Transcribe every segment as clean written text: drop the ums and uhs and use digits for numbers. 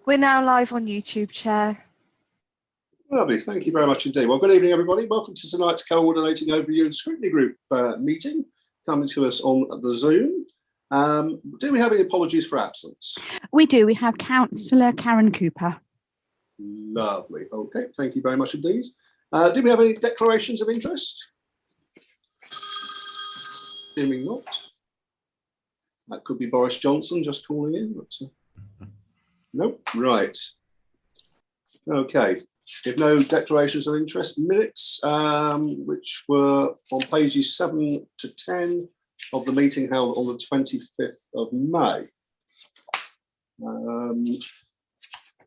We're now live on YouTube, Chair. Lovely, thank you very much indeed. Well, good evening, everybody. Welcome to tonight's Coordinating Overview and Scrutiny Group meeting, coming to us on the Zoom. Do we have any apologies for absence? We do. We have Councillor Karen Cooper. Lovely. Okay, thank you very much indeed. Do we have any declarations of interest? Assuming not. That could be Boris Johnson just calling in. But, nope. Right. Okay. If no declarations of interest, minutes, which were on pages 7 to 10 of the meeting held on the 25th of May.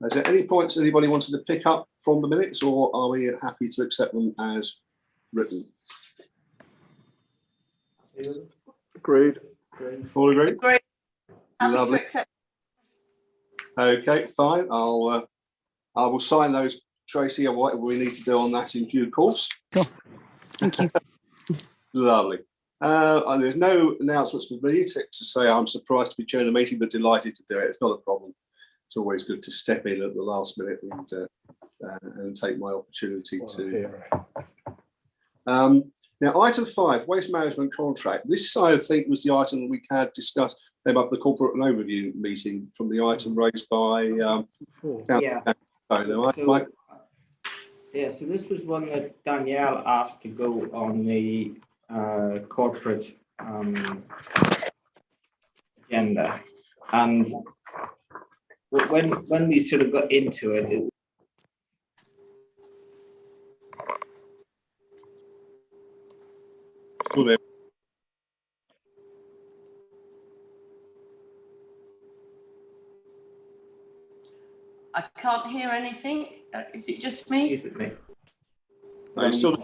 Is there any points anybody wanted to pick up from the minutes, or are we happy to accept them as written? Agreed. All agreed? Agreed. Lovely. Okay, fine. I will sign those, Tracy, and whatever we need to do on that in due course. Cool. Thank you. Lovely. And there's no announcements for me except to say I'm surprised to be chairing the meeting, but delighted to do it. It's not a problem. It's always good to step in at the last minute and take my opportunity to. Now, item 5, waste management contract. This, I think, was the item we had discussed about the corporate and overview meeting from the item raised by. So this was one that Danielle asked to go on the corporate agenda, and when we sort of got into it, I can't hear anything. Is it just me? Is it me? So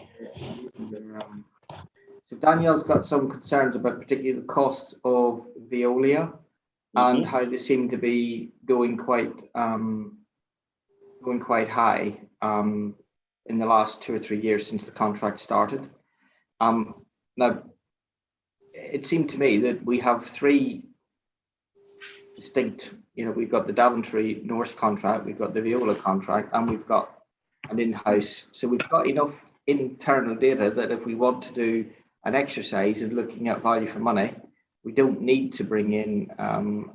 Danielle's got some concerns about particularly the costs of Veolia and how they seem to be going quite high in the last 2 or 3 years since the contract started. Now, it seemed to me that we have 3 distinct, we've got the Daventry Norse contract, we've got the Veolia contract, and we've got an in-house. So we've got enough internal data that if we want to do an exercise of looking at value for money, we don't need to bring in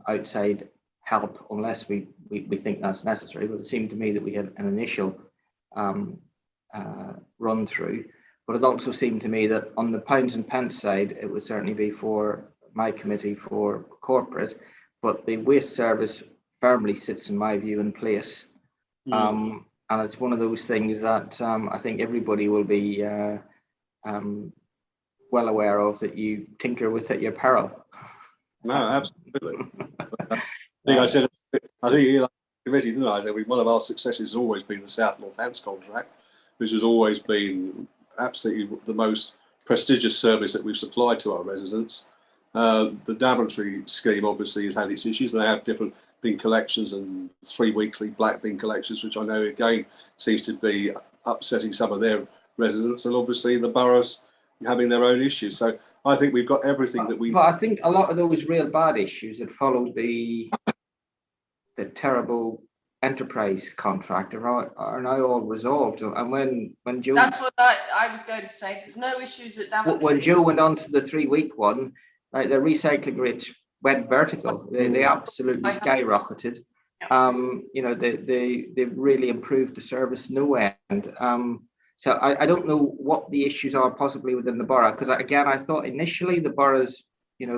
outside help unless we think that's necessary. But it seemed to me that we had an initial run through. But it also seemed to me that on the pounds and pence side, it would certainly be for my committee for corporate, but the waste service firmly sits, in my view, in place. And it's one of those things that I think everybody will be well aware of, that you tinker with at your peril. No, absolutely. I think the committee, didn't I? I said one of our successes has always been the South Northants contract, which has always been absolutely the most prestigious service that we've supplied to our residents. The Daventry scheme obviously has had its issues. They have different bin collections and 3 weekly black bin collections, which I know again seems to be upsetting some of their residents, and obviously the boroughs having their own issues. So I think we've got everything that we. But I think a lot of those real bad issues that followed the terrible enterprise contract are now all resolved. And when Joe, that's what I was going to say. There's no issues at Daventry. When Joe went on to the 3-week one, like the recycling rates went vertical. They absolutely skyrocketed. They've really improved the service no end. So I don't know what the issues are possibly within the borough, because again, I thought initially the boroughs, that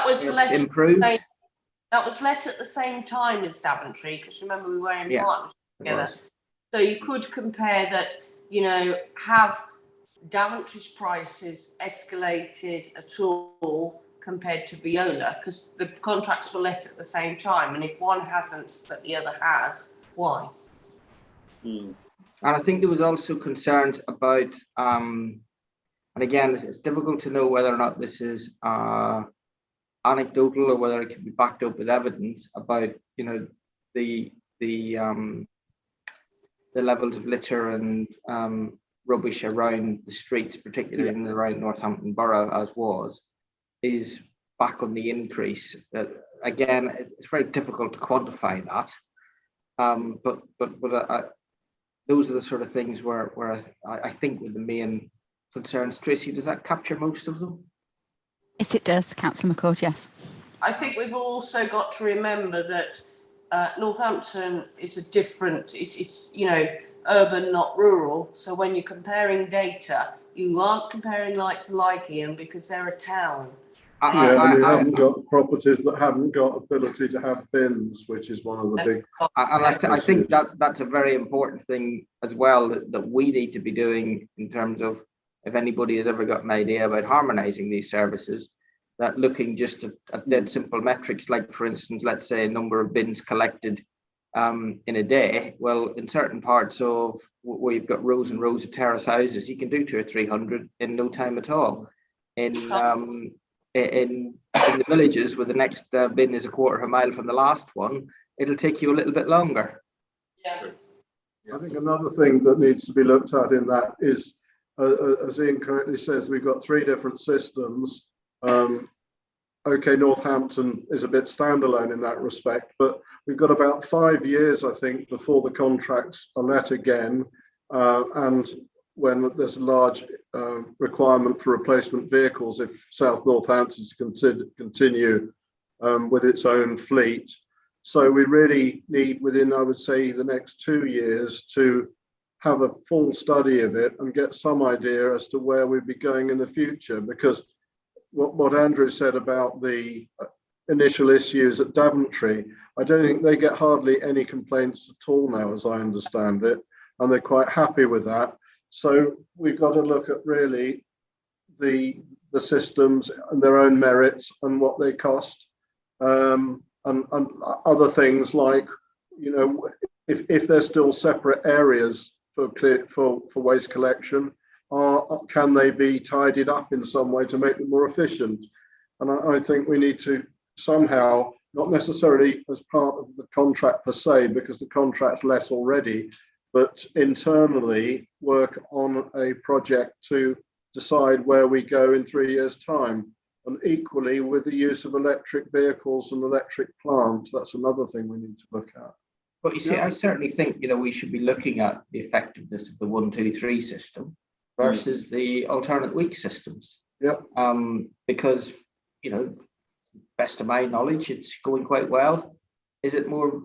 was improved. That was let at the same time as Daventry, because remember we were in partnership together. So you could compare that, have Daventry's prices escalated at all compared to Veolia, because the contracts were let at the same time, and if one hasn't but the other has, why? And I think there was also concerns about, and again, it's difficult to know whether or not this is anecdotal or whether it can be backed up with evidence about, the levels of litter and rubbish around the streets, particularly in and around Northampton Borough, is back on the increase. again, it's very difficult to quantify that. But those are the sort of things where I think with the main concerns. Tracy, does that capture most of them? Yes, it does, Councillor McCord, yes. I think we've also got to remember that Northampton is a different, it's urban, not rural. So when you're comparing data, you aren't comparing like for like, Ian, because they're a town. We haven't got properties that haven't got ability to have bins, which is one of the big. And I think that's a very important thing as well that we need to be doing in terms of, if anybody has ever got an idea about harmonising these services, that looking just at dead simple metrics, like for instance, let's say a number of bins collected in a day. Well, in certain parts of where you've got rows and rows of terrace houses, you can do 200 or 300 in no time at all. In the villages where the next bin is a quarter of a mile from the last one, it'll take you a little bit longer. Yeah. I think another thing that needs to be looked at in that is, as Ian correctly says, we've got 3 different systems. Okay, Northampton is a bit standalone in that respect, but we've got about 5 years, I think, before the contracts are let again, and when there's a large requirement for replacement vehicles if South Northampton is to continue with its own fleet. So we really need, within, I would say, the next 2 years to have a full study of it and get some idea as to where we'd be going in the future, because what Andrew said about the initial issues at Daventry, I don't think they get hardly any complaints at all now, as I understand it, and they're quite happy with that. So we've got to look at really the systems and their own merits and what they cost, and other things like, if there's still separate areas for waste collection, can they be tidied up in some way to make them more efficient? And I think we need to somehow, not necessarily as part of the contract per se, because the contract's less already, but internally work on a project to decide where we go in 3 years' time. And equally with the use of electric vehicles and electric plants, that's another thing we need to look at. But you see, I certainly think, we should be looking at the effectiveness of the 1, 2, 3 system versus the alternate week systems. Yeah. Because, best of my knowledge, it's going quite well. Is it more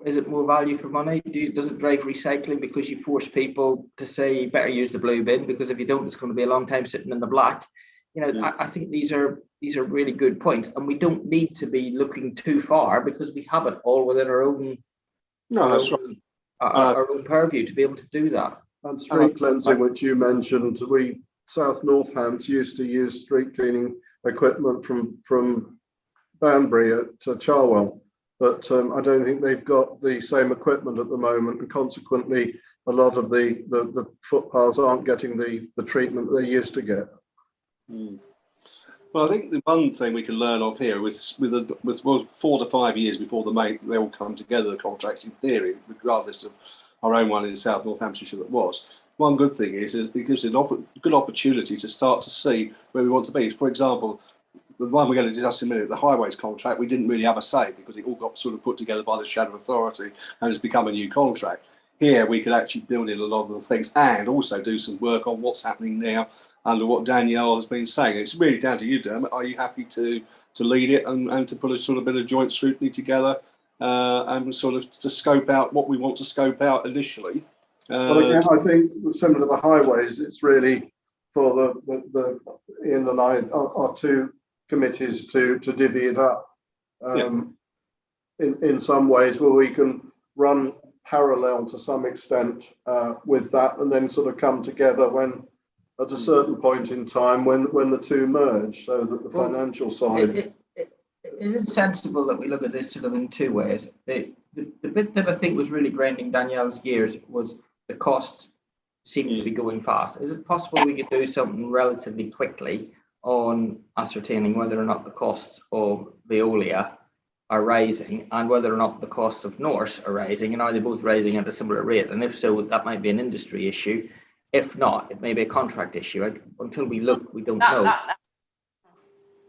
value for money? Does it drive recycling because you force people to say you better use the blue bin, because if you don't, it's going to be a long time sitting in the black? I think these are really good points, and we don't need to be looking too far because we have it all within our own. No, that's right. Our own purview to be able to do that. And street cleansing, which you mentioned, South Northants used to use street cleaning equipment from Banbury to Charwell, but I don't think they've got the same equipment at the moment, and consequently, a lot of the footpaths aren't getting the treatment they used to get. Well, I think the one thing we can learn of here with 4 to 5 years before they all come together, the contracts in theory, regardless of our own one in South Northamptonshire that was. One good thing is it gives a good opportunity to start to see where we want to be. For example, the one we're going to discuss in a minute, the highways contract, we didn't really have a say because it all got sort of put together by the Shadow Authority and has become a new contract. Here we could actually build in a lot of the things and also do some work on what's happening now under what Danielle has been saying. It's really down to you, Dermot. Are you happy to lead it and to put a sort of bit of joint scrutiny together and sort of to scope out what we want to scope out initially? But again, I think similar to the highways, it's really for the Ian and I are 2 committees to divvy it up in some ways where we can run parallel to some extent with that, and then sort of come together when at a certain point in time when the 2 merge, so that the financial side. Is it sensible that we look at this sort of in 2 ways? The bit that I think was really grinding Danielle's gears was the cost seemed to be going fast. Is it possible we could do something relatively quickly on ascertaining whether or not the costs of Veolia are rising and whether or not the costs of Norse are rising, and are they both rising at a similar rate? And if so, that might be an industry issue. If not, it may be a contract issue. Until we look, we don't know.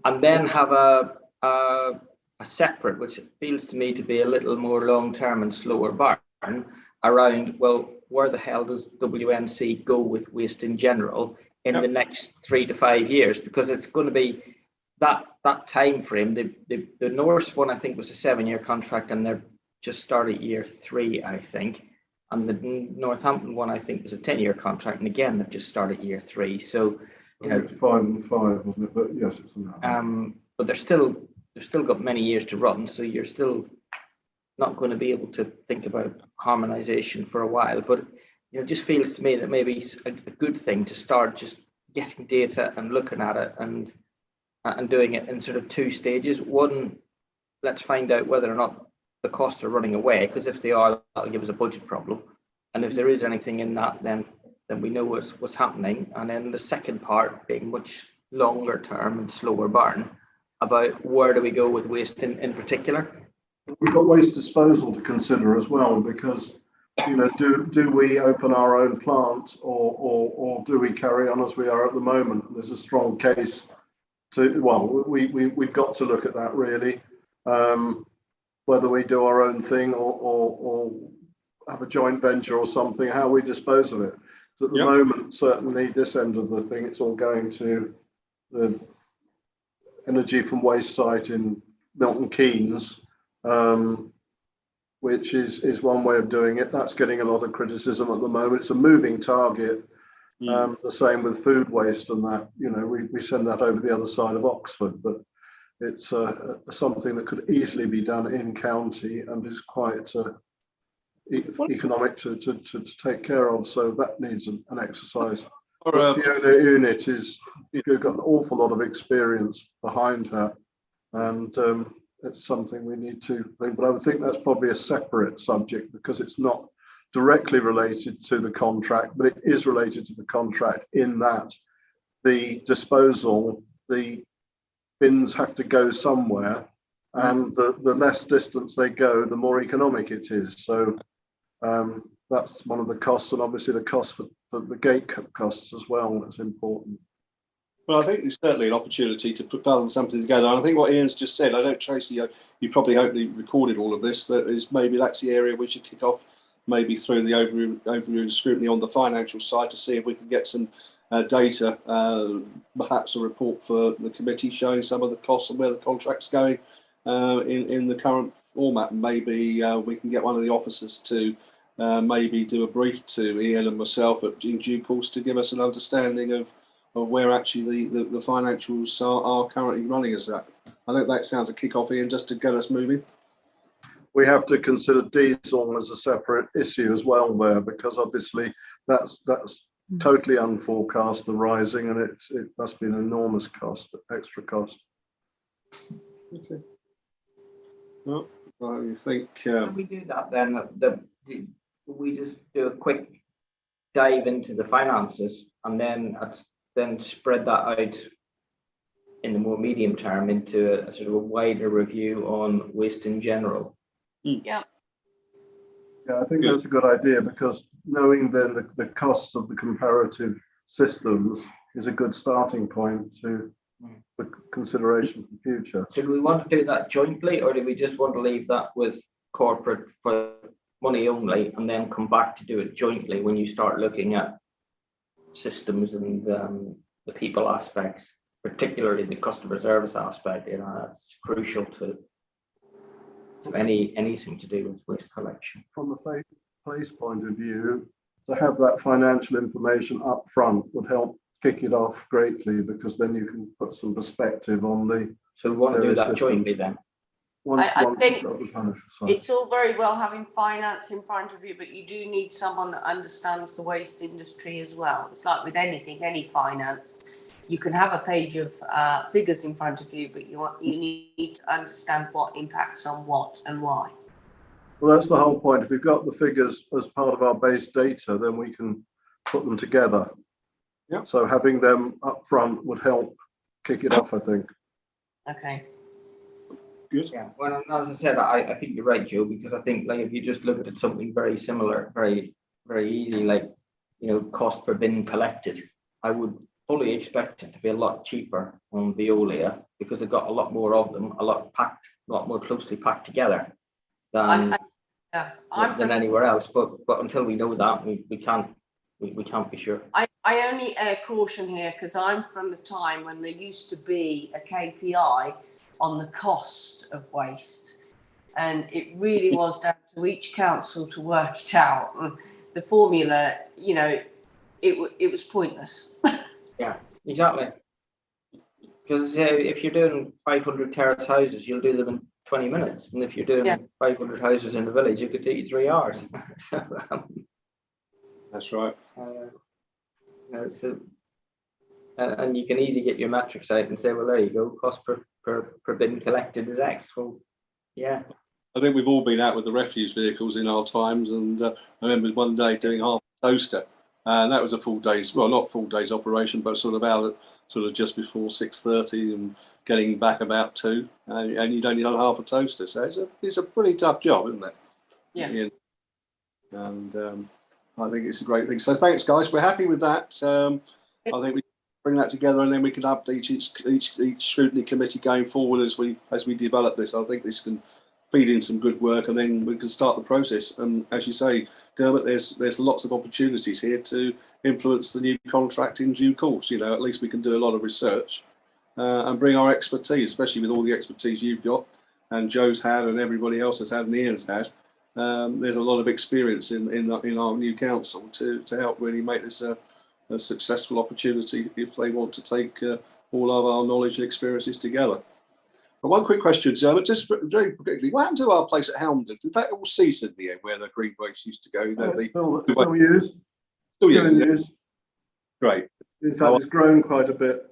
And then have a a separate, which feels to me to be a little more long-term and slower burn around, well, where the hell does WNC go with waste in general in the next 3 to 5 years? Because it's going to be that time frame. The Norse one, I think, was a 7-year contract, and they're just started year 3, I think. And the Northampton one, I think, was a 10-year contract, and again, they've just started year 3. So, you know, it's 5 and 5, wasn't it? But yes, it's enough. but they've still got many years to run, so you're still not going to be able to think about harmonization for a while. But you know, it just feels to me that maybe it's a good thing to start just getting data and looking at it and doing it in sort of 2 stages. One, let's find out whether or not the costs are running away, because if they are, that'll give us a budget problem. And if there is anything in that, then we know what's happening. And then the second part being much longer term and slower burn about where do we go with waste in particular. We've got waste disposal to consider as well, because you know, do we open our own plant or do we carry on as we are at the moment? There's a strong case to, well, we've got to look at that really, whether we do our own thing or have a joint venture or something, how we dispose of it. So at the moment, certainly this end of the thing, it's all going to the energy from waste site in Milton Keynes, which is one way of doing it. That's getting a lot of criticism at the moment. It's a moving target. The same with food waste and that, you know, we send that over the other side of Oxford, but it's something that could easily be done in county and is quite economic to take care of. So that needs an exercise. The unit is, you've got an awful lot of experience behind her, and it's something we need to think. But I would think that's probably a separate subject, because it's not directly related to the contract, but it is related to the contract in that the disposal, the bins have to go somewhere, and the less distance they go, the more economic it is. So that's one of the costs, and obviously the cost for the gate costs as well. That's important. Well, I think there's certainly an opportunity to put something together. And I think what Ian's just said, I know, Tracy, you probably hopefully recorded all of this, that is maybe that's the area we should kick off, maybe through the overview scrutiny on the financial side, to see if we can get some data, perhaps a report for the committee showing some of the costs and where the contract's going in the current format. Maybe we can get one of the officers to maybe do a brief to Ian and myself in due course to give us an understanding of where actually the financials are currently running as that. I think that sounds a kick-off, Ian, just to get us moving. We have to consider diesel as a separate issue as well there, because obviously that's totally unforecast, the rising, and it must be an enormous cost, extra cost. Okay. Well, I think Can we do that then? We just do a quick dive into the finances, and then spread that out in the more medium term into a sort of a wider review on waste in general. Yeah. Yeah, I think that's a good idea, because knowing then the costs of the comparative systems is a good starting point for consideration for the future. So do we want to do that jointly, or do we just want to leave that with corporate for money only, and then come back to do it jointly when you start looking at systems and the people aspects, particularly the customer service aspect? You know, that's crucial to anything to do with waste collection. From a place point of view, to have that financial information up front would help kick it off greatly, because then you can put some perspective on the. So we want to do that jointly then. I think it's all very well having finance in front of you, but you do need someone that understands the waste industry as well. It's like with anything, any finance, you can have a page of figures in front of you, but you need to understand what impacts on what and why. Well, that's the whole point. If we've got the figures as part of our base data, then we can put them together. Yeah. So having them up front would help kick it off, I think. Okay. good. Yeah, well, as I said, I think you're right, Joe, because I think like if you just look at something very similar, very easy, like, you know, cost per bin collected, I would fully expect it to be a lot cheaper on Veolia, because they've got a lot more of them, a lot packed lot more closely packed together I'm than from, anywhere else. But until we know that, we can't be sure. I only air caution here because I'm from the time when there used to be a KPI on the cost of waste, and it really was down to each council to work it out. And the formula, you know, it was pointless. Yeah, exactly. Because if you're doing 500 terrace houses, you'll do them in 20 minutes, and if you're doing 500 houses in the village, it could take you 3 hours. So, That's right. So, and you can easily get your metrics out and say, well, there you go, cost per bin collected is X. Well, yeah. I think we've all been out with the refuse vehicles in our times, and I remember one day doing half a toaster, and that was a full day's, well, not full day's operation, but sort of out at sort of just before 6:30 and getting back about 2, and you'd only done half a toaster, so it's a pretty tough job, isn't it? Yeah. And I think it's a great thing. So thanks, guys. We're happy with that. I think we bring that together, and then we can update each scrutiny committee going forward as we develop this. I think this can feed in some good work, and then we can start the process. And as you say, Dermot, there's lots of opportunities here to influence the new contract in due course. You know, at least we can do a lot of research and bring our expertise, especially with all the expertise you've got and Joe's had and everybody else has had and Ian's had. There's a lot of experience in our new council to help really make this a successful opportunity if they want to take all of our knowledge and experiences together. But one quick question, Dermot, just very quickly, what happened to our place at Helmden? Did that all cease in the end where the green waste used to go? Still used. Still in used. use. Great. In fact, it's grown quite a bit.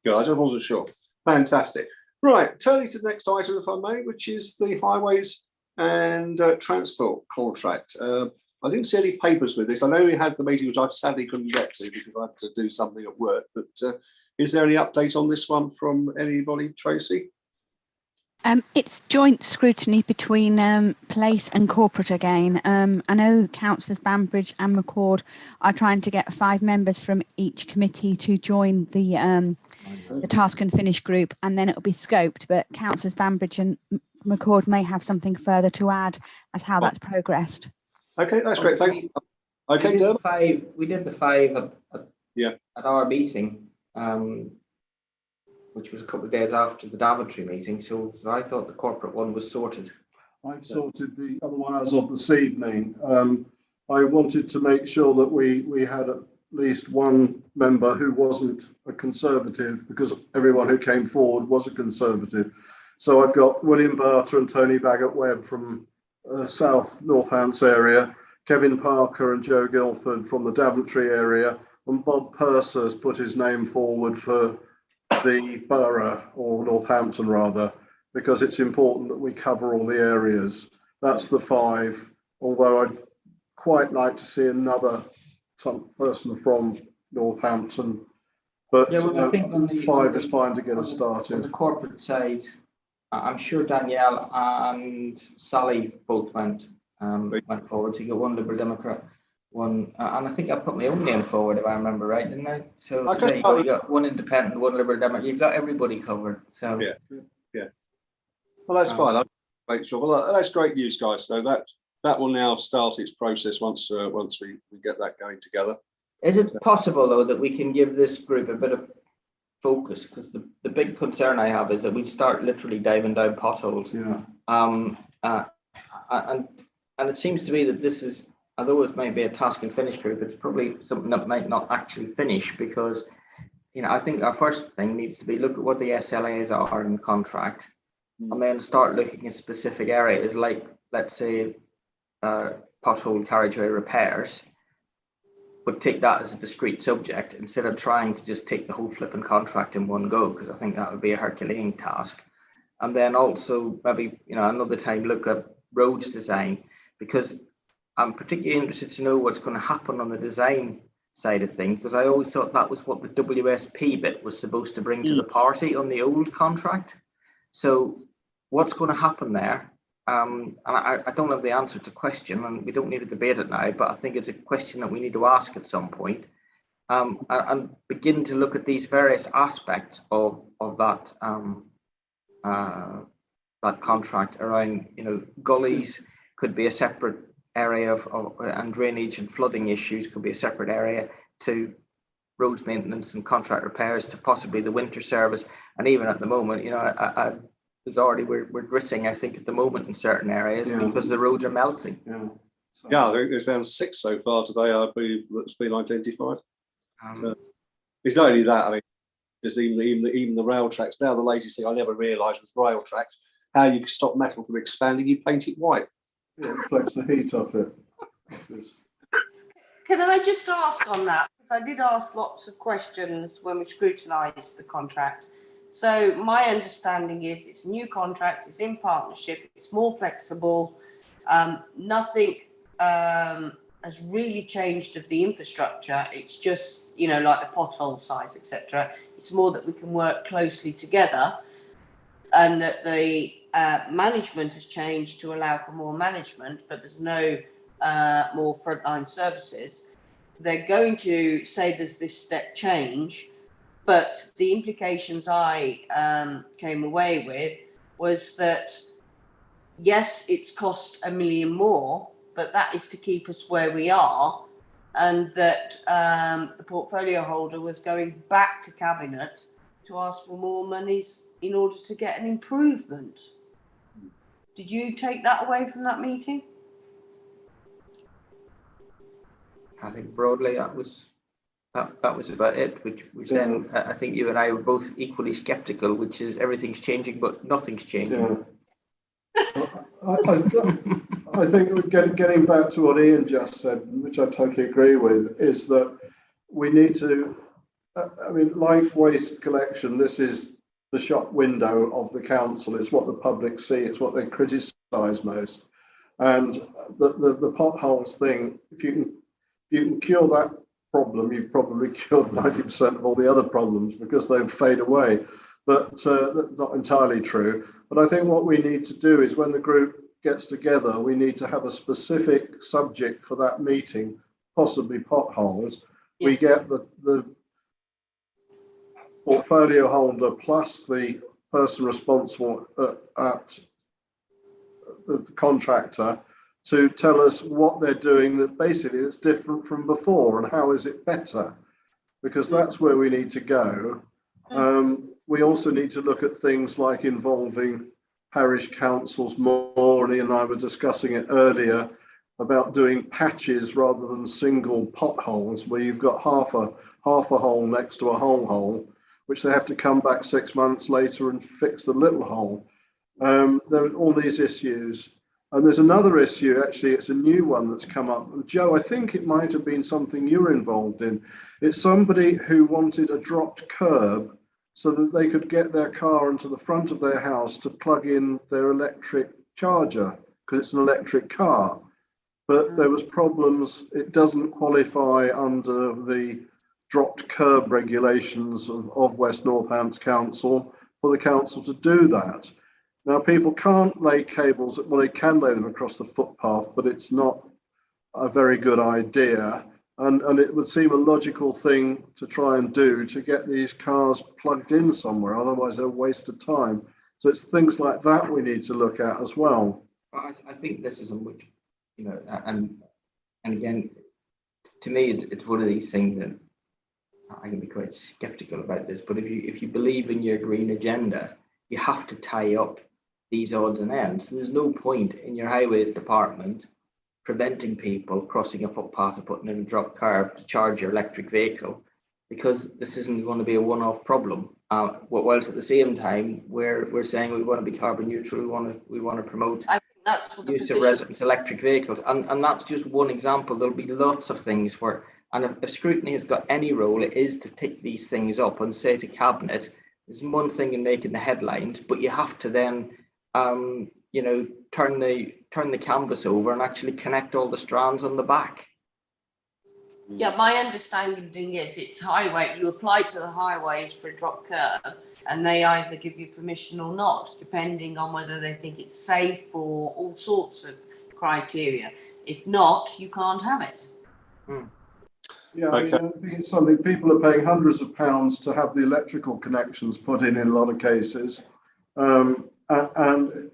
Good. I just wasn't sure. Fantastic. Right. Turning to the next item, if I may, which is the highways and transport contract. I didn't see any papers with this. I know we had the meeting, which I sadly couldn't get to because I had to do something at work. But is there any update on this one from anybody, Tracy? It's joint scrutiny between place and corporate again. I know councillors Banbridge and McCord are trying to get 5 members from each committee to join the task and finish group, and then it'll be scoped. But councillors Banbridge and McCord may have something further to add as how that's progressed. Okay, that's great. Thank you. Okay, Dermot. We did the 5 at our meeting. Which was a couple of days after the Daventry meeting, so I thought the corporate one was sorted. I've sorted the other one as of this evening. I wanted to make sure that we had at least one member who wasn't a Conservative, because everyone who came forward was a Conservative. So I've got William Barter and Tony Baggott-Webb from South Northants area, Kevin Parker and Joe Guilford from the Daventry area, and Bob Purser has put his name forward for the borough, or Northampton rather, because it's important that we cover all the areas. That's the 5, although I'd quite like to see some person from Northampton, but yeah, well, I think on the 5 is fine to get us started. On the corporate side, I'm sure Danielle and Sally both went forward. So you got one Liberal Democrat, one, and I think I put my own name forward if I remember right, didn't I? So you got one Independent, one Liberal Democrat. You've got everybody covered. So yeah. Well, that's fine. I'll make sure. Well, that's great news, guys. So that will now start its process once we get that going together. Is it possible though that we can give this group a bit of focus? Because the big concern I have is that we start literally diving down potholes. Yeah. And it seems to me that this is, although it might be a task and finish group, it's probably something that might not actually finish, because, you know, I think our first thing needs to be look at what the SLAs are in the contract, and then start looking at specific areas like, let's say, pothole carriageway repairs, but take that as a discrete subject instead of trying to just take the whole flipping contract in one go, because I think that would be a Herculean task. And then also maybe, you know, another time look at roads design, because I'm particularly interested to know what's going to happen on the design side of things, because I always thought that was what the WSP bit was supposed to bring to the party on the old contract. So what's going to happen there? And I don't have the answer to question, and we don't need to debate it now, but I think it's a question that we need to ask at some point, and begin to look at these various aspects of that that contract around, gullies could be a separate area and drainage and flooding issues could be a separate area to roads maintenance and contract repairs to possibly the winter service. And even at the moment, we're gritting, I think, at the moment in certain areas because the roads are melting. I think there's been 6 so far today, I believe, that's been identified. So it's not only that, I mean, just even the rail tracks. Now, the latest thing I never realised with rail tracks, how you stop metal from expanding, you paint it white. It reflects the heat off it. Can I just ask on that? Because I did ask lots of questions when we scrutinised the contract. So my understanding is it's a new contract, it's in partnership, it's more flexible. Nothing has really changed of the infrastructure. It's just, like the pothole size, etc. It's more that we can work closely together, and that the management has changed to allow for more management, but there's no more frontline services. They're going to say there's this step change, but the implications I came away with was that, yes, it's cost $1 million more, but that is to keep us where we are, and that the portfolio holder was going back to Cabinet to ask for more monies in order to get an improvement. Did you take that away from that meeting? I think broadly that was about it, which then I think you and I were both equally sceptical, which is everything's changing but nothing's changing. I think getting back to what Ian just said, which I totally agree with, is that we need to, like waste collection, this is the shop window of the council. It's what the public see, it's what they criticise most. And the potholes thing, if you can cure that problem, you've probably cured 90% of all the other problems because they fade away. But that's not entirely true. But I think what we need to do is when the group gets together, we need to have a specific subject for that meeting, possibly potholes. We get the portfolio holder plus the person responsible at the contractor to tell us what they're doing that basically is different from before and how is it better, because that's where we need to go. We also need to look at things like involving parish councils more. And Ian and I were discussing it earlier about doing patches rather than single potholes, where you've got half a hole next to a whole hole, which they have to come back 6 months later and fix the little hole. There are all these issues. And there's another issue, actually, it's a new one that's come up. And Joe, I think it might have been something you were involved in. It's somebody who wanted a dropped curb so that they could get their car into the front of their house to plug in their electric charger, because it's an electric car. But there was problems, it doesn't qualify under the dropped curb regulations of West Northants Council for the council to do that. Now, people can't lay cables, well, they can lay them across the footpath, but it's not a very good idea. And it would seem a logical thing to try and do to get these cars plugged in somewhere, otherwise they're a waste of time. So it's things like that we need to look at as well. I think this is a much, and again, to me, it's one of these things that I can be quite skeptical about this, but if you believe in your green agenda, you have to tie up these odds and ends. There's no point in your highways department preventing people crossing a footpath or putting in a drop curb to charge your electric vehicle, because this isn't going to be a one-off problem. Whilst at the same time, we're saying we want to be carbon neutral, we want to promote the use of residents' electric vehicles, and that's just one example. There'll be lots of things where, and if Scrutiny has got any role, it is to pick these things up and say to Cabinet, there's one thing in making the headlines, but you have to then turn the canvas over and actually connect all the strands on the back. Yeah, my understanding is it's highway. You apply to the highways for a drop curb, and they either give you permission or not, depending on whether they think it's safe or all sorts of criteria. If not, you can't have it. Yeah, okay. I think it's something people are paying hundreds of pounds to have the electrical connections put in a lot of cases. and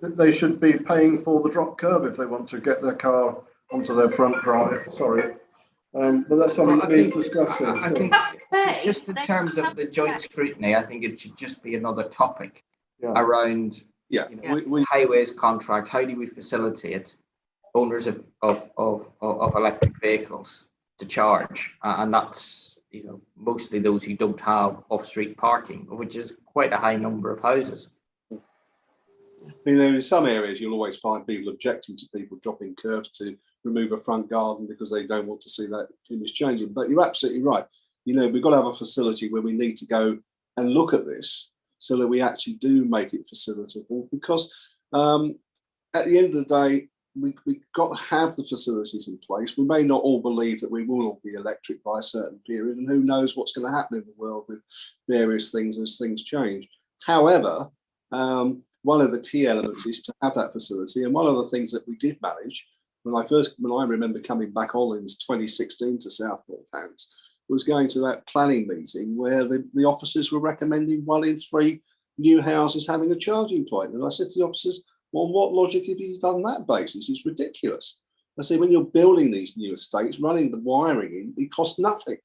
they should be paying for the drop curb if they want to get their car onto their front drive. Sorry. But that's something that needs discussing. I think just in terms of the joint scrutiny, I think it should just be another topic around highways contract. How do we facilitate owners of electric vehicles to charge? And that's mostly those who don't have off-street parking, which is quite a high number of houses. I mean, there in some areas you'll always find people objecting to people dropping curbs to remove a front garden because they don't want to see that image changing. But you're absolutely right. We've got to have a facility where we need to go and look at this so that we actually do make it facilitable. Because at the end of the day, we've got to have the facilities in place. We may not all believe that we will all be electric by a certain period, and who knows what's going to happen in the world with various things as things change. However, one of the key elements is to have that facility. And one of the things that we did manage when I remember coming back on in 2016 to South Northants, was going to that planning meeting where the officers were recommending 1 in 3 new houses having a charging point. And I said to the officers, well, what logic have you done that basis? It's ridiculous. I say, when you're building these new estates, running the wiring in, it costs nothing.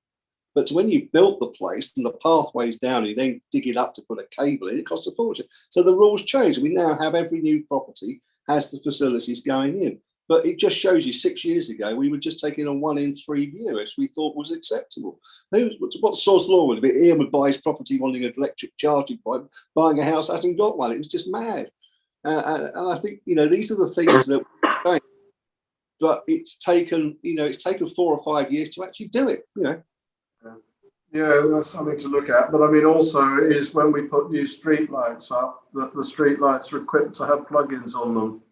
But when you've built the place and the pathways down, you then dig it up to put a cable in, it costs a fortune. So the rules change. We now have every new property has the facilities going in. But it just shows you 6 years ago, we were just taking a 1 in 3 view, as we thought was acceptable. What sod's law would it be? Ian would buy his property wanting an electric charging point, buying a house, hasn't got one. It was just mad. And I think, these are the things that we're saying. But it's taken 4 or 5 years to actually do it, Yeah, that's something to look at. But I mean, also is when we put new street lights up, that the street lights are equipped to have plugins on them.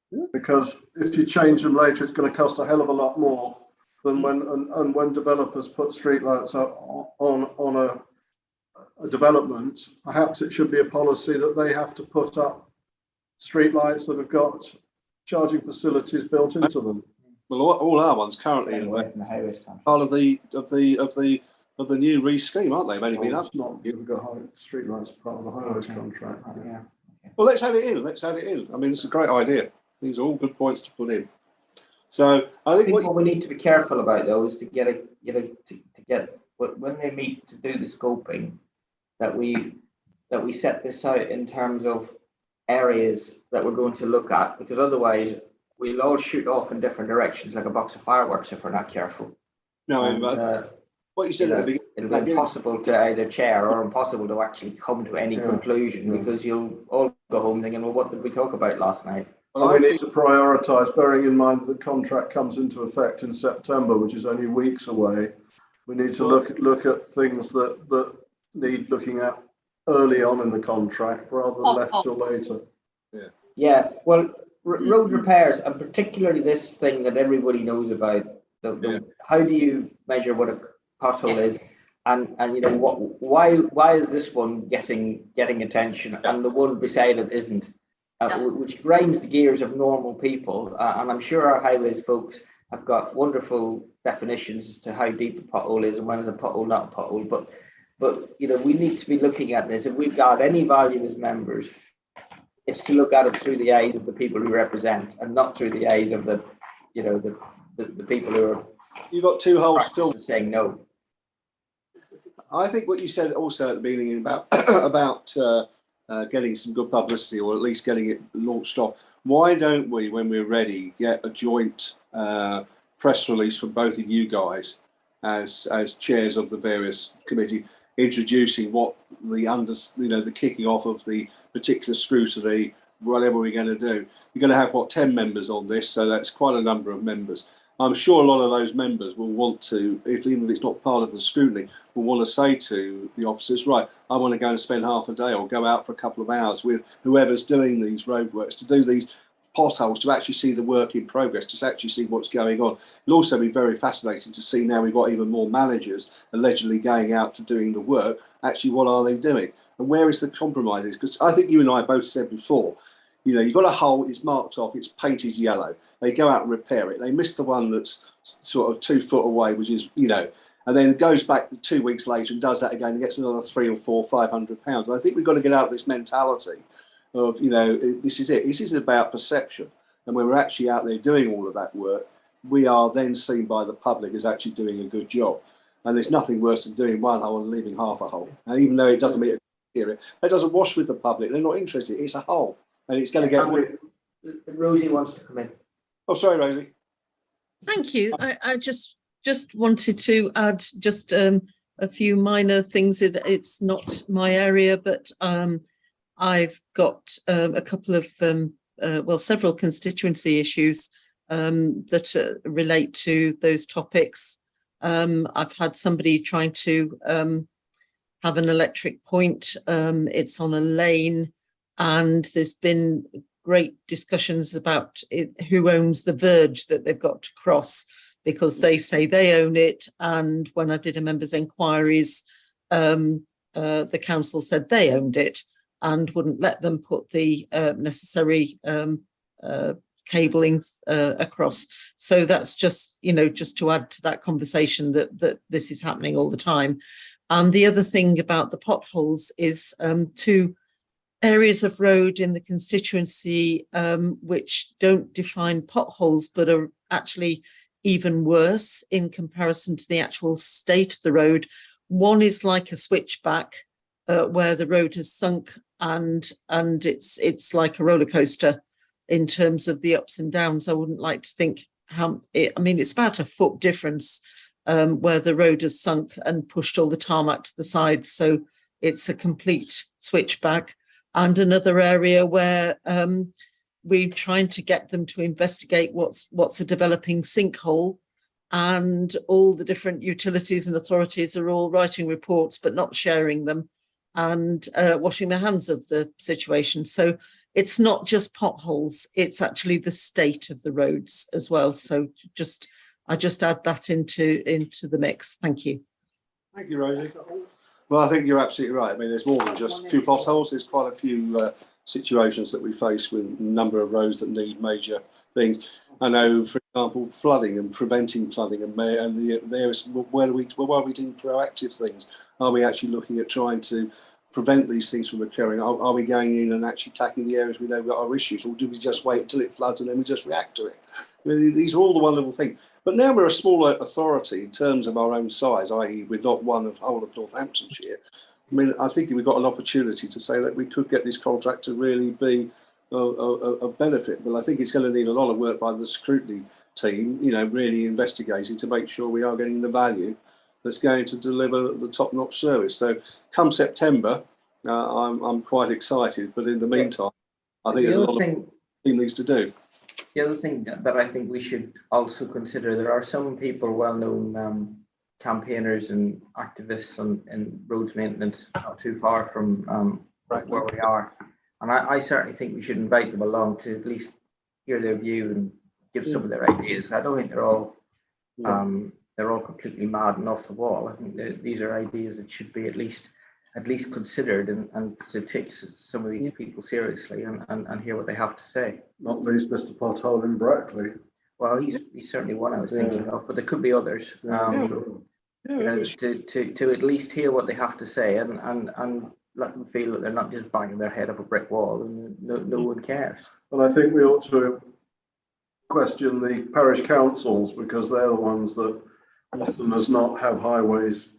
Yeah. Because if you change them later, it's going to cost a hell of a lot more than when developers put streetlights up on a development. Perhaps it should be a policy that they have to put up streetlights that have got charging facilities built into them. Well, all our ones currently part of the new REASE scheme, aren't they? They've only been up. We've got streetlights part of the highways contract. Yeah. Well, let's add it in. I mean, it's a great idea. These are all good points to put in. So I think what we need to be careful about, though, is to get when they meet to do the scoping, that we set this out in terms of areas that we're going to look at, because otherwise we'll all shoot off in different directions like a box of fireworks if we're not careful. No, what you said at the beginning, it'll be impossible to either chair or impossible to actually come to any conclusion, because you'll all go home thinking, well, what did we talk about last night? Well, we need to prioritise, bearing in mind that the contract comes into effect in September, which is only weeks away. We need to look at things that need looking at early on in the contract rather than left till later. Yeah. Well, road repairs, and particularly this thing that everybody knows about. How do you measure what a pothole is, and why is this one getting attention and the one beside it isn't? Which grinds the gears of normal people, and I'm sure our highways folks have got wonderful definitions as to how deep a pothole is and when is a pothole not a pothole. But we need to be looking at this. If we've got any value as members, it's to look at it through the eyes of the people we represent, and not through the eyes of the people who are. You've got 2 holes filled. Saying no. I think what you said also at the beginning about getting some good publicity, or at least getting it launched off. Why don't we, when we're ready, get a joint press release from both of you guys as chairs of the various committee, introducing what the kicking off of the particular scrutiny, whatever we're going to do. You're going to have 10 members on this, so that's quite a number of members. I'm sure a lot of those members will want to, even if it's not part of the scrutiny, will want to say to the officers, right, I want to go and spend half a day or go out for a couple of hours with whoever's doing these roadworks to do these potholes, to actually see the work in progress, to actually see what's going on. It'll also be very fascinating to see, now we've got even more managers allegedly going out to doing the work, actually what are they doing? And where is the compromise? Because I think you and I both said before, you've got a hole, it's marked off, it's painted yellow. They go out and repair it. They miss the one that's sort of 2 foot away, which is, and then goes back 2 weeks later and does that again and gets another £300 or £400. And I think we've got to get out of this mentality of, this is it. This is about perception. And when we're actually out there doing all of that work, we are then seen by the public as actually doing a good job. And there's nothing worse than doing one hole and leaving half a hole. And even though it doesn't meet a criteria, it doesn't wash with the public. They're not interested. It's a hole. And it's going to get... Rosie wants to come in. Oh, sorry, Rosie. Thank you. I just wanted to add just a few minor things. It's not my area, but I've got a couple of, several constituency issues that relate to those topics. I've had somebody trying to have an electric point. It's on a lane, and there's been great discussions about who owns the verge that they've got to cross, because they say they own it. And when I did a members' inquiries, the council said they owned it and wouldn't let them put the necessary cabling across. So that's just, just to add to that conversation that this is happening all the time. And the other thing about the potholes is two areas of road in the constituency which don't define potholes but are actually even worse in comparison to the actual state of the road. One is like a switchback where the road has sunk and it's like a roller coaster in terms of the ups and downs. I wouldn't like to think it's about a foot difference where the road has sunk and pushed all the tarmac to the side, so it's a complete switchback. And another area where we're trying to get them to investigate what's a developing sinkhole, and all the different utilities and authorities are all writing reports but not sharing them and washing their hands of the situation. So it's not just potholes, it's actually the state of the roads as well. So I just add that into the mix. Thank you. Thank you, Rosie. Well, I think you're absolutely right. I mean, there's more than just a few potholes. There's quite a few situations that we face with a number of roads that need major things. I know, for example, flooding and preventing flooding, and there's where are we doing proactive things? Are we actually looking at trying to prevent these things from occurring? Are we going in and actually tackling the areas we know we've got our issues, or do we just wait until it floods and then we just react to it? I mean, these are all the wonderful things. But now we're a smaller authority in terms of our own size, i.e. we're not one of the whole of Northamptonshire. I mean, I think we've got an opportunity to say that we could get this contract to really be of benefit. But I think it's going to need a lot of work by the scrutiny team, really investigating to make sure we are getting the value that's going to deliver the top-notch service. So come September, I'm quite excited. But in the meantime, I think there's a lot of team needs to do. The other thing that I think we should also consider, there are some people, well-known campaigners and activists in roads maintenance not too far from where we are. And I certainly think we should invite them along to at least hear their view and give some of their ideas. I don't think they're all completely mad and off the wall. I think these are ideas that should be at least considered and to take some of these people seriously and hear what they have to say. Not least Mr. Pothole in Brackley. Well, he's certainly one I was thinking of, but there could be others. To at least hear what they have to say and let them feel that they're not just banging their head up a brick wall and no one cares. And I think we ought to question the parish councils, because they're the ones that often as not have highways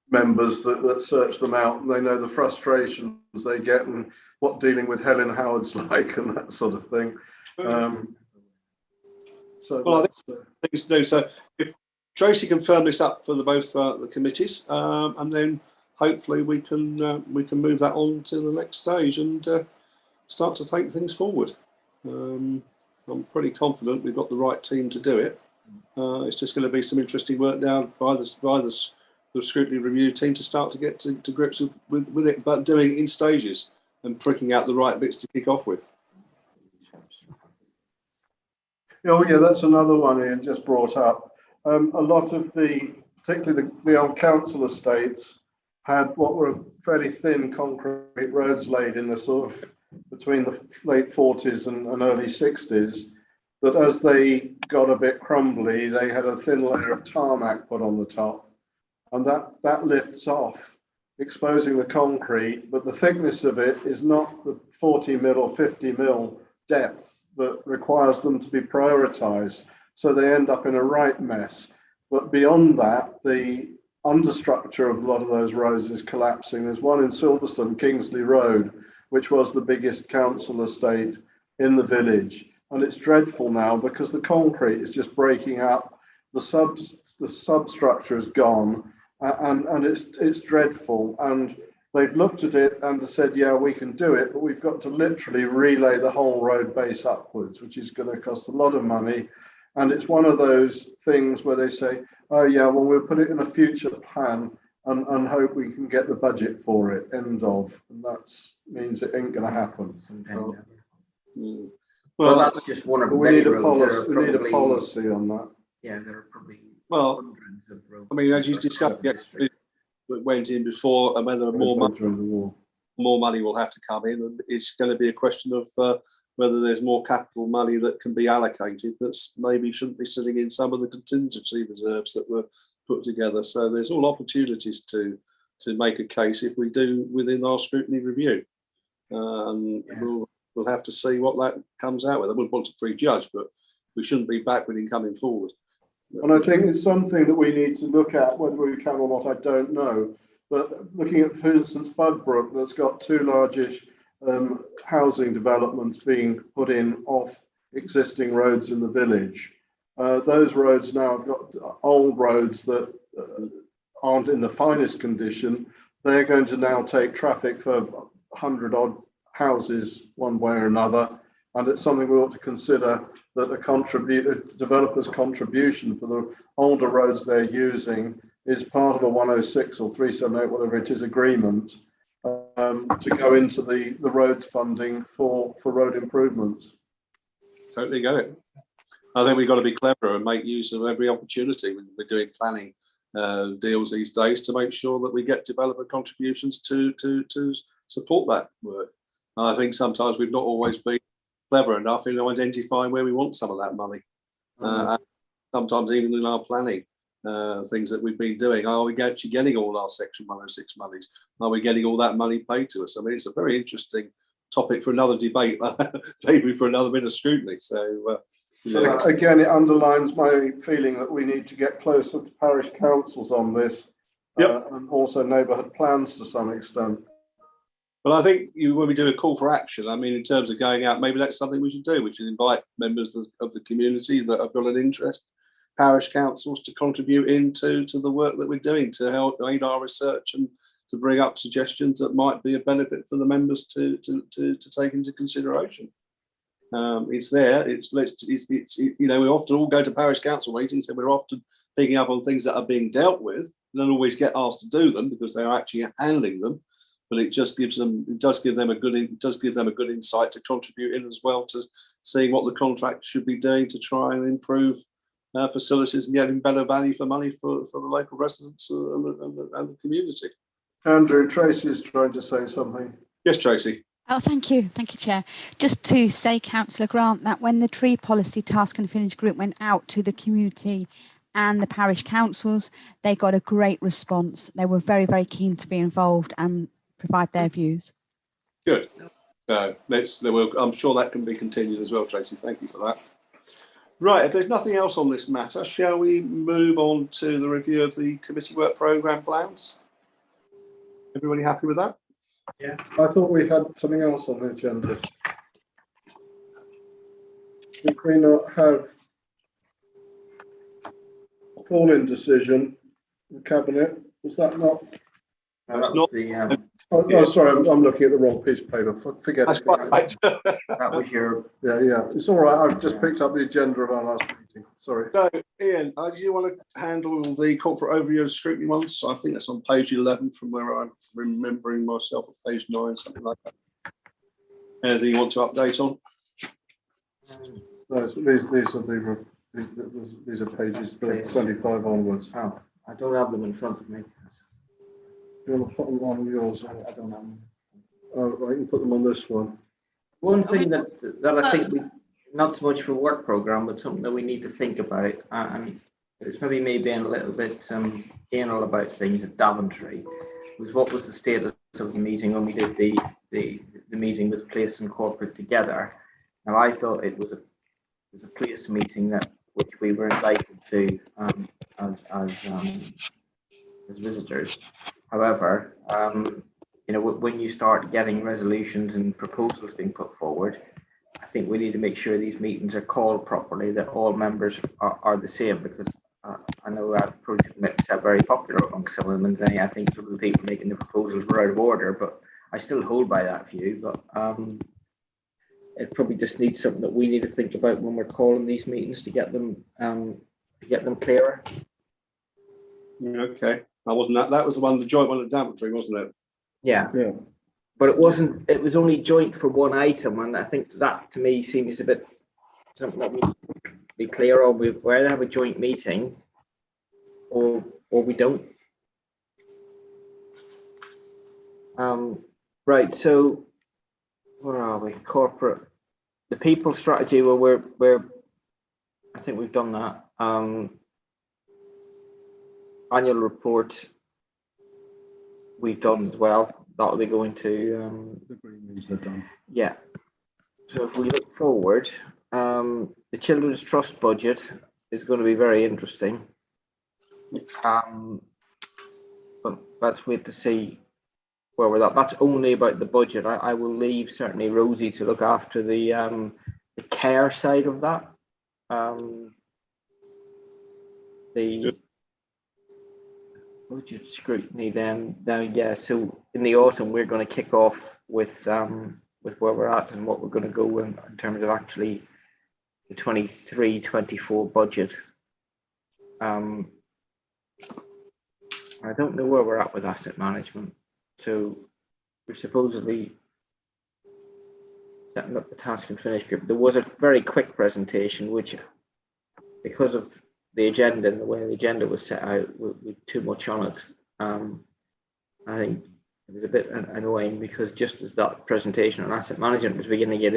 members that search them out, and they know the frustrations they get and what dealing with Helen Howard's like and that sort of thing. I think things to do. So if Tracy can firm this up for both the committees, and then hopefully we can move that on to the next stage and start to take things forward. I'm pretty confident we've got the right team to do it. It's just going to be some interesting work down by the scrutiny review team to start to get to grips with it, but doing it in stages and pricking out the right bits to kick off with. Oh yeah, that's another one Ian just brought up. A lot of particularly the old council estates had what were fairly thin concrete roads laid in the sort of between the late 40s and early 60s, that as they got a bit crumbly, they had a thin layer of tarmac put on the top, and that lifts off, exposing the concrete, but the thickness of it is not the 40 mil or 50 mil depth that requires them to be prioritized. So they end up in a right mess. But beyond that, the understructure of a lot of those roads is collapsing. There's one in Silverstone, Kingsley Road, which was the biggest council estate in the village. And it's dreadful now because the concrete is just breaking up. The substructure is gone, and it's dreadful. And they've looked at it and said, yeah, we can do it, but we've got to literally relay the whole road base upwards, which is going to cost a lot of money. And it's one of those things where they say, oh yeah, well, we'll put it in a future plan and hope we can get the budget for it, end of. And that means it ain't going to happen. Well, that's just one of the we many need a roads. policy. We need a policy on that. Yeah, there are probably hundreds of roads. I mean, as you discussed, it went in before, and whether more money will have to come in, and it's going to be a question of whether there's more capital money that can be allocated that's maybe shouldn't be sitting in some of the contingency reserves that were put together. So there's all opportunities to make a case if we do within our scrutiny review. We'll have to see what that comes out with. I wouldn't want to prejudge, but we shouldn't be backward in coming forward. And I think it's something that we need to look at, whether we can or not, I don't know. But looking at, for instance, Budbrook, that's got two largish housing developments being put in off existing roads in the village. Those roads now have got old roads that aren't in the finest condition. They're going to now take traffic for 100 odd houses one way or another, and it's something we ought to consider, that the developer's contribution for the older roads they're using is part of a 106 or 378, whatever it is, agreement to go into the roads funding for road improvements. Totally get it. I think we've got to be clever and make use of every opportunity when we're doing planning deals these days to make sure that we get developer contributions to support that work. And I think sometimes we've not always been clever enough in identifying where we want some of that money. And sometimes even in our planning, things that we've been doing, are we actually getting all our Section 106 monies? Are we getting all that money paid to us? I mean, it's a very interesting topic for another debate, maybe for another bit of scrutiny. So again, it underlines my feeling that we need to get closer to parish councils on this, and also neighbourhood plans to some extent. But I think when we do a call for action, I mean, in terms of going out, maybe that's something we should do. We should invite members of the community that have got an interest, parish councils, to contribute into the work that we're doing to help aid our research and to bring up suggestions that might be a benefit for the members to take into consideration. It's there. It's we often all go to parish council meetings and we're often picking up on things that are being dealt with. We don't always get asked to do them because they're actually handling them. But it does give them a good insight to contribute in as well to seeing what the contract should be doing to try and improve facilities and getting better value for money for the local residents and the community. Andrew, Tracy is trying to say something. Yes, Tracy. Oh, thank you, Chair. Just to say, Councillor Grant, that when the Tree Policy Task and Finish Group went out to the community and the parish councils, they got a great response. They were very, very keen to be involved and provide their views. Good. I'm sure that can be continued as well, Tracy. Thank you for that. Right, if there's nothing else on this matter, shall we move on to the review of the committee work programme plans? Everybody happy with that? Yeah. I thought we had something else on the agenda. Did we not have a fall-in decision, the cabinet? Was that not? That's not the. Oh, sorry, I'm looking at the wrong piece of paper. Forget That's it. right. That was your. Yeah. It's all right. I've just picked up the agenda of our last meeting. Sorry. So, Ian, do you want to handle the corporate overview of scrutiny ones? I think that's on page 11 from where I'm remembering myself, at page 9, something like that. Anything you want to update on? No, so these are pages 25 onwards. Oh, I don't have them in front of me. You want to put them on yours? I don't have them. Oh, I can put them on this one. One thing that I think not so much for work program, but something that we need to think about. And it's maybe me being a little bit anal about things at Daventry. Was what was the status of the meeting when we did the meeting with Place and Corporate together? Now I thought it was a Place meeting which we were invited to as visitors. However, you know, when you start getting resolutions and proposals being put forward, I think we need to make sure these meetings are called properly, that all members are the same, because I know that project committees are very popular among some of them, and I think some of the people making the proposals were out of order, but I still hold by that view. But it probably just needs something that we need to think about when we're calling these meetings to get them clearer. Okay, that was the one, the joint one at Daventry, wasn't it? Yeah. Yeah. But it wasn't. It was only joint for one item, and I think that to me seems a bit something that we need to be clear on. We either have a joint meeting, or we don't. Right. So where are we? Corporate, the people strategy. Well, we're. I think we've done that. Annual report. We've done as well. That'll be going to The green ones are done. yeah. So if we look forward, the Children's Trust budget is going to be very interesting. But let's wait to see where we're at. That's only about the budget. I will leave certainly Rosie to look after the care side of that. The budget scrutiny then yeah, so in the autumn we're going to kick off with where we're at and what we're going to go in terms of actually the 23-24 budget. I don't know where we're at with asset management, so we're supposedly setting up the task and finish group. There was a very quick presentation which, because of the agenda and the way the agenda was set out, with too much on it. I think it was a bit annoying, because just as that presentation on asset management was beginning to get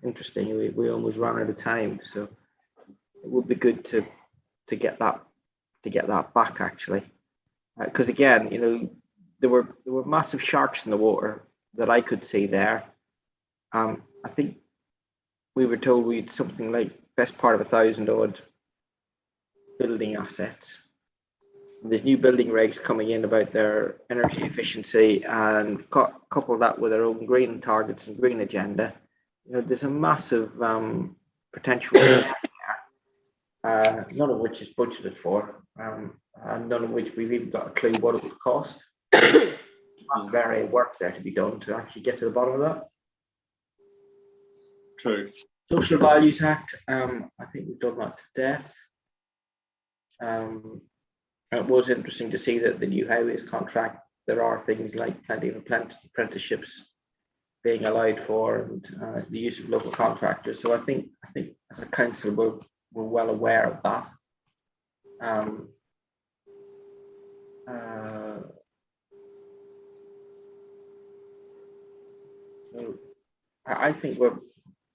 interesting, we almost ran out of time. So it would be good to get that back, actually, because again, you know, there were massive sharks in the water that I could see there. I think we were told we had something like best part of 1,000 odd building assets. There's new building regs coming in about their energy efficiency, and couple that with their own green targets and green agenda. You know, there's a massive potential there, none of which is budgeted for, and none of which we've even got a clue what it would cost. There's very work there to be done to actually get to the bottom of that. True. Social Values Act, I think we've done that to death. It was interesting to see that the new highways contract, there are things like plenty of apprenticeships being allowed for, and the use of local contractors. So I think as a council we're well aware of that. So I think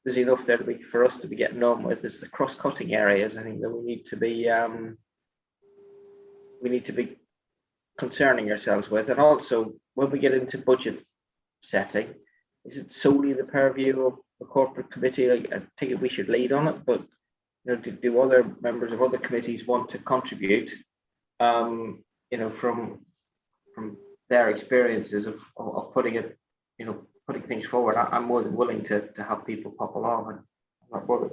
there's enough there for us to be getting on with. It's the cross-cutting areas, I think, that we need to be concerning ourselves with. And also, when we get into budget setting, is it solely the purview of the corporate committee? Like, I think we should lead on it, but you know, do other members of other committees want to contribute? You know, from their experiences of putting it, you know, putting things forward. I'm more than willing to have people pop along, and I'm not bothered.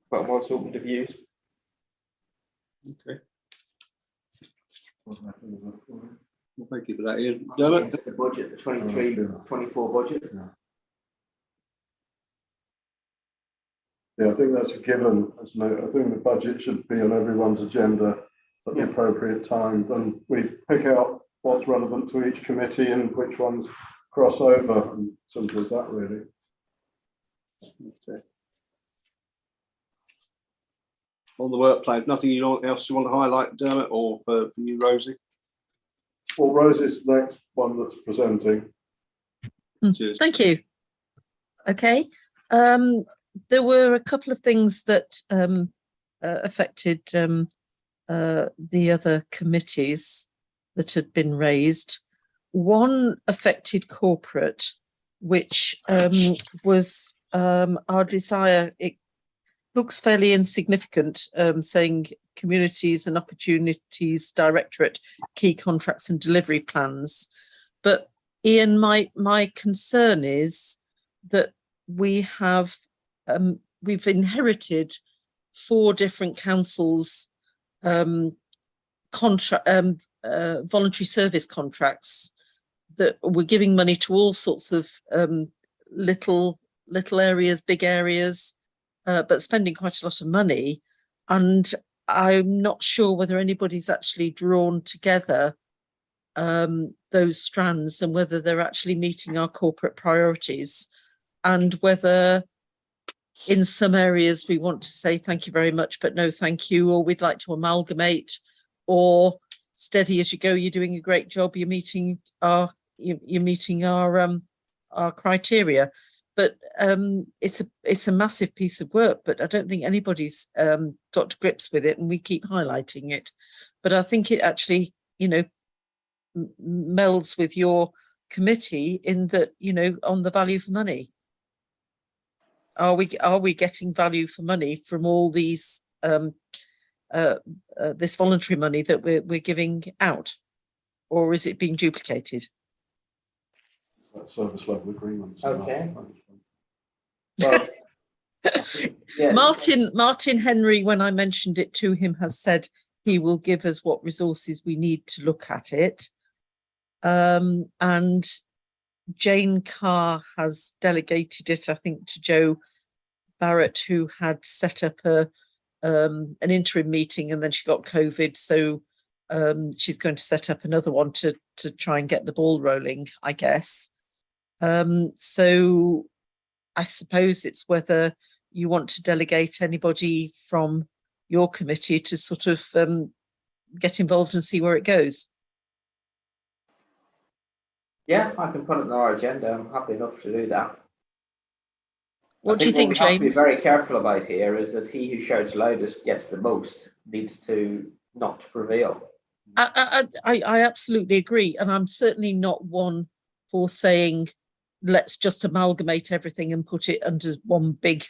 But I'm also open to views. Okay. Well, thank you for that, Ian. Dermot? The budget, the 23-24 budget. Yeah, I think that's a given. I think the budget should be on everyone's agenda at the appropriate time. Then we pick out what's relevant to each committee and which ones cross over, and simple as that, really. Okay. On the work plan, nothing else you want to highlight, Dermot, or for you, Rosie? Well, Rosie's the next one that's presenting. Cheers. Thank you. Okay. there were a couple of things that affected the other committees that had been raised. One affected corporate, which was our desire. It looks fairly insignificant, saying Communities and Opportunities Directorate, key contracts and delivery plans. But Ian, my concern is that we've inherited 4 different councils' voluntary service contracts that we're giving money to all sorts of little areas, big areas, but spending quite a lot of money. And I'm not sure whether anybody's actually drawn together those strands and whether they're actually meeting our corporate priorities, and whether in some areas we want to say thank you very much but no thank you, or we'd like to amalgamate, or steady as you go, you're doing a great job, you're meeting our criteria. But it's a massive piece of work, but I don't think anybody's got to grips with it, and we keep highlighting it. But I think it actually, melds with your committee in that, on the value for money. Are we getting value for money from all these this voluntary money that we're giving out, or is it being duplicated? That service level agreements. Okay. Well, yeah. Martin Henry, when I mentioned it to him, has said he will give us what resources we need to look at it. And Jane Carr has delegated it, I think, to Joe Barrett, who had set up an interim meeting, and then she got COVID, so she's going to set up another one to try and get the ball rolling, I guess. So I suppose it's whether you want to delegate anybody from your committee to sort of get involved and see where it goes. Yeah, I can put it on our agenda. I'm happy enough to do that. What do you think, what we have to be James? very careful about here is that he who shouts loudest gets the most needs to not prevail. I absolutely agree, and I'm certainly not one for saying let's just amalgamate everything and put it under one big,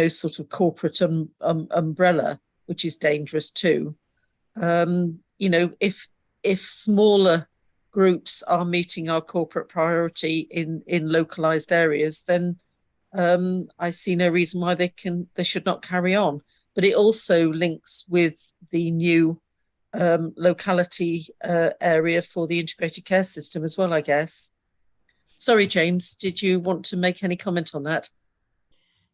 sort of corporate umbrella, which is dangerous too. If smaller groups are meeting our corporate priority in localized areas, then I see no reason why they should not carry on. But it also links with the new locality area for the integrated care system as well, I guess. Sorry, James, did you want to make any comment on that?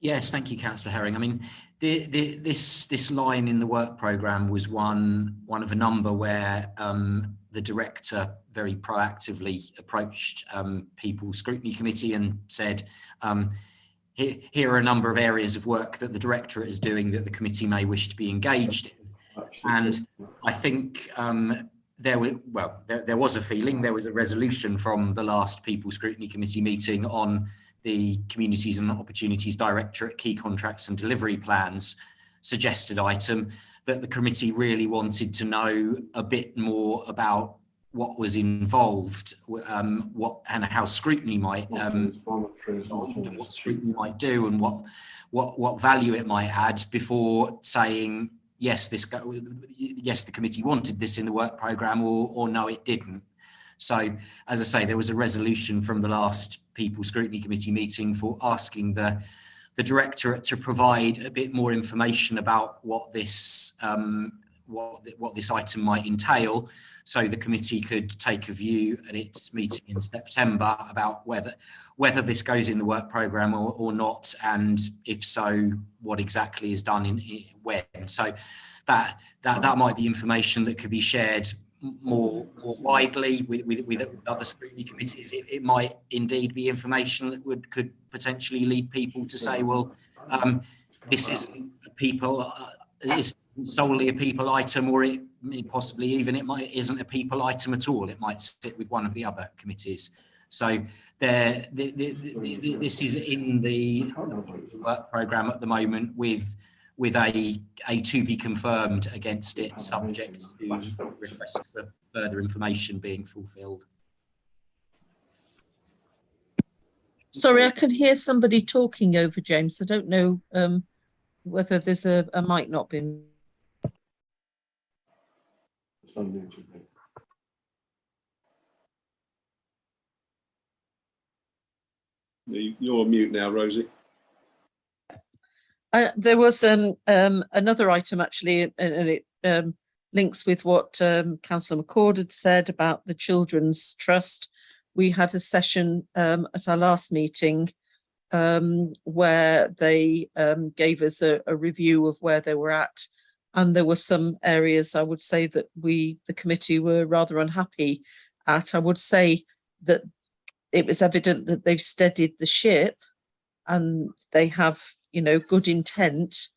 Yes, thank you, Councillor Herring. I mean, this line in the work programme was one of a number where the director very proactively approached People's Scrutiny Committee and said, here are a number of areas of work that the directorate is doing that the committee may wish to be engaged in. And I think there was a feeling, there was a resolution from the last People's Scrutiny Committee meeting on the Communities and Opportunities Directorate key contracts and delivery plans suggested item, that the committee really wanted to know a bit more about what was involved, what and how scrutiny might what scrutiny might do, and what value it might add before saying yes, the committee wanted this in the work programme, or no, it didn't. So, as I say, there was a resolution from the last People's Scrutiny Committee meeting for asking the directorate to provide a bit more information about what this item might entail, so the committee could take a view at its meeting in September about whether this goes in the work programme or not, and if so, what exactly is done in when. So that might be information that could be shared more widely with other scrutiny committees. It might indeed be information that could potentially lead people to say, well, this isn't is solely a people item, or it possibly even isn't a people item at all. It might sit with one of the other committees. So this is in the work programme at the moment with a to be confirmed against it, subject to requests for further information being fulfilled. Sorry, I can hear somebody talking over James. I don't know whether there's a mic not been. You're on mute now, Rosie. There was another item actually, and it links with what Councillor McCord had said about the Children's Trust. We had a session at our last meeting where they gave us a review of where they were at, and there were some areas I would say that the committee were rather unhappy at. I would say that it was evident that they've steadied the ship and they have, you know, good intent,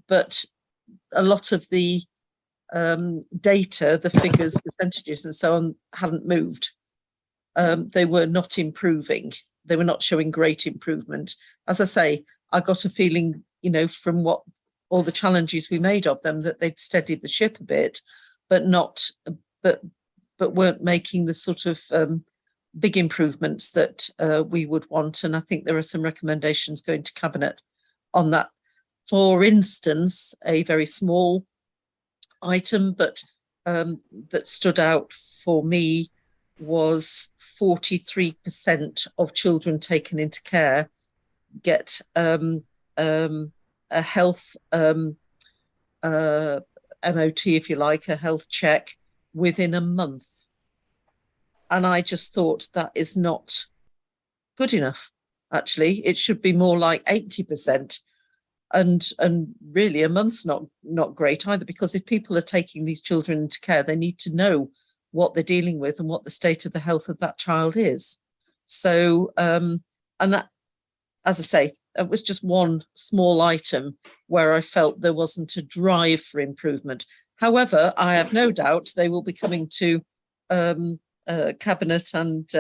but a lot of the data, the figures, percentages and so on hadn't moved. They were not improving. They were not showing great improvement. As I say, I got a feeling, you know, from what all the challenges we made of them, that they'd steadied the ship a bit, but weren't making the sort of big improvements that we would want. And I think there are some recommendations going to Cabinet on that. For instance, a very small item, but that stood out for me was 43% of children taken into care get a health MOT, if you like, a health check within a month. And I just thought that is not good enough. Actually, it should be more like 80%. And really a month's not great either, because if people are taking these children into care, they need to know what they're dealing with and what the state of the health of that child is. So, and that, as I say, it was just one small item where I felt there wasn't a drive for improvement. However, I have no doubt they will be coming to Cabinet and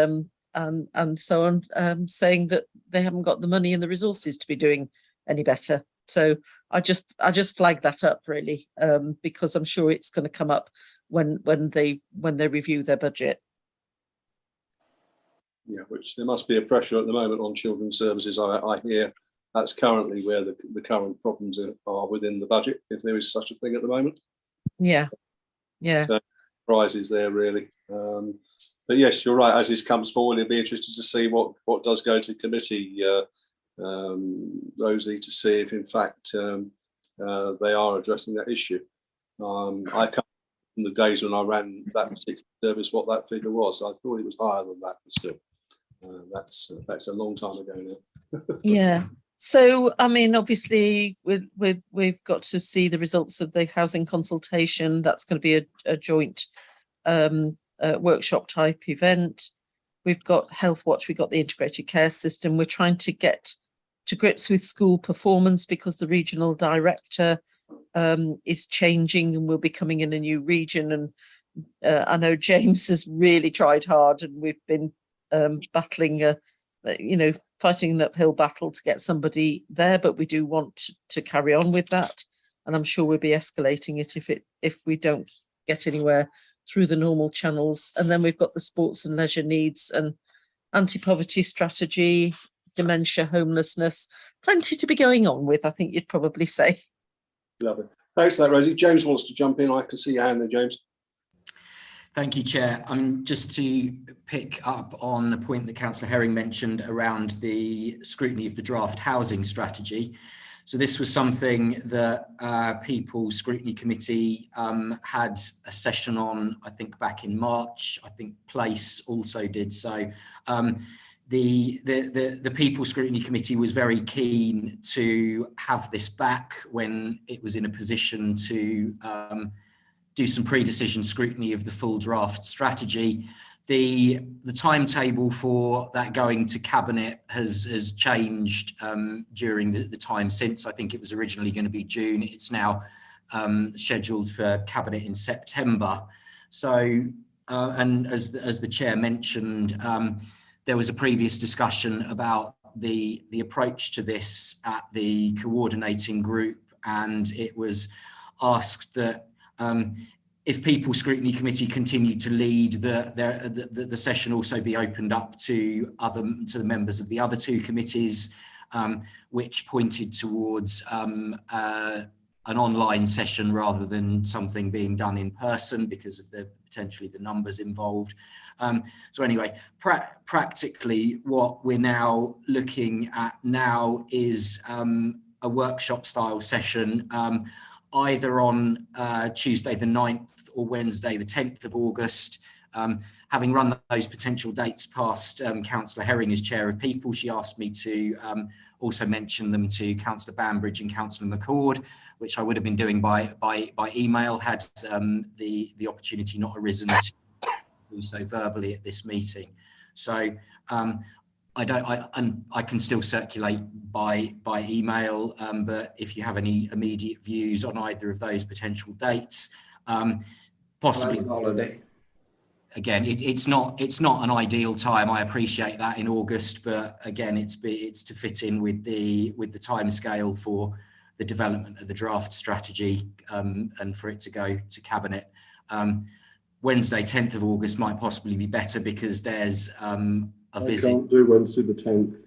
so on, saying that they haven't got the money and the resources to be doing any better. So I just flag that up really, because I'm sure it's going to come up when they review their budget. Yeah, which there must be a pressure at the moment on children's services. I hear that's currently where the current problems are within the budget, if there is such a thing at the moment. Yeah. So, prizes there really. But yes, you're right. As this comes forward, it'll be interesting to see what does go to committee, Rosie, to see if in fact they are addressing that issue. I can't in the days when I ran that particular service what that figure was. I thought it was higher than that, but still, that's a long time ago now. Yeah. So I mean, obviously, we've got to see the results of the housing consultation. That's going to be a joint workshop type event. We've got Health Watch. We've got the integrated care system. We're trying to get to grips with school performance because the regional director is changing and will be coming in a new region. And I know James has really tried hard, and we've been battling, fighting an uphill battle to get somebody there. But we do want to carry on with that, and I'm sure we'll be escalating it if we don't get anywhere through the normal channels. And then we've got the sports and leisure needs and anti-poverty strategy, dementia, homelessness, plenty to be going on with, I think you'd probably say. Love it. Thanks for that, Rosie. James wants to jump in. I can see your hand there, James. Thank you, Chair. Just to pick up on the point that Councillor Herring mentioned around the scrutiny of the draft housing strategy. So this was something that People's Scrutiny Committee had a session on, I think, back in March. I think Place also did so. The People's Scrutiny Committee was very keen to have this back when it was in a position to do some pre-decision scrutiny of the full draft strategy. The timetable for that going to Cabinet has changed during the time since. I think it was originally going to be June. It's now scheduled for Cabinet in September. So, and as the Chair mentioned, there was a previous discussion about the approach to this at the coordinating group, and it was asked that if People Scrutiny Committee continued to lead, the session also be opened up to the members of the other two committees, which pointed towards an online session rather than something being done in person because of potentially the numbers involved. So anyway, practically what we're now looking at now is a workshop style session, either on Tuesday the 9th or Wednesday the 10th of August. Having run those potential dates past Councillor Herring as Chair of People, she asked me to also mention them to Councillor Bambridge and Councillor McCord, which I would have been doing by email had the opportunity not arisen to do so verbally at this meeting. So I can still circulate by email, but if you have any immediate views on either of those potential dates, possibly holiday. Again, it's not an ideal time. I appreciate that in August, but again, it's to fit in with the time scale for the development of the draft strategy and for it to go to Cabinet. Wednesday, 10th of August might possibly be better because there's a visit. I can't do Wednesday the 10th.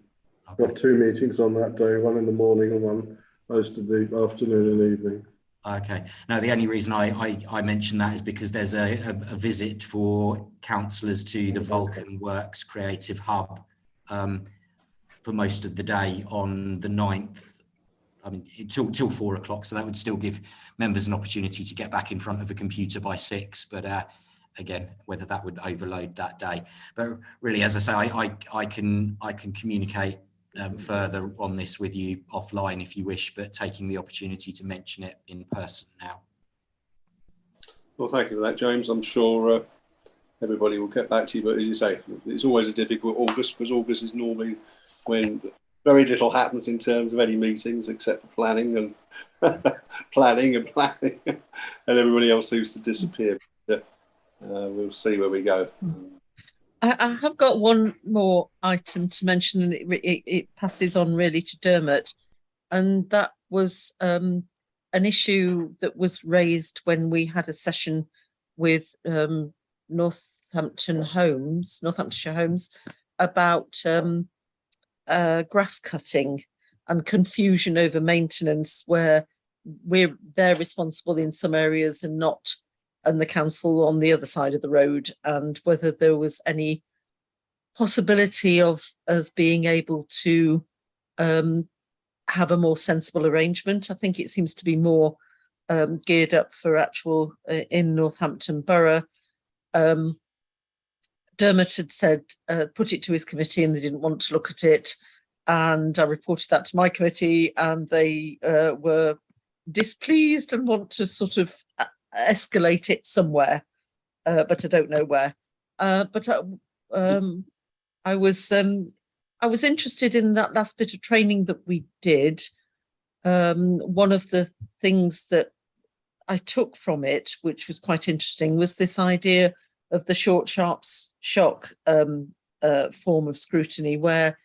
I've Okay. got 2 meetings on that day, one in the morning and one most of the afternoon and evening. Okay. No, the only reason I mention that is because there's a visit for councillors to the Vulcan Works Creative Hub for most of the day on the 9th. I mean, till 4 o'clock, so that would still give members an opportunity to get back in front of a computer by 6. But again, whether that would overload that day. But really, as I say, I can communicate further on this with you offline if you wish, but taking the opportunity to mention it in person now. Well, thank you for that, James. I'm sure everybody will get back to you, but as you say, it's always a difficult August because August is normally when very little happens in terms of any meetings except for planning and planning, and everybody else seems to disappear. But, we'll see where we go. I have got one more item to mention, and it passes on really to Dermot, and that was an issue that was raised when we had a session with Northamptonshire Homes about grass cutting and confusion over maintenance, where they're responsible in some areas and not, and the council on the other side of the road, and whether there was any possibility of us being able to have a more sensible arrangement. I think it seems to be more geared up for actual in Northampton Borough. Dermot had said, put it to his committee and they didn't want to look at it. And I reported that to my committee and they were displeased and want to sort of escalate it somewhere, but I don't know where. But I was interested in that last bit of training that we did. One of the things that I took from it, which was quite interesting, was this idea of the short, sharp shock form of scrutiny, where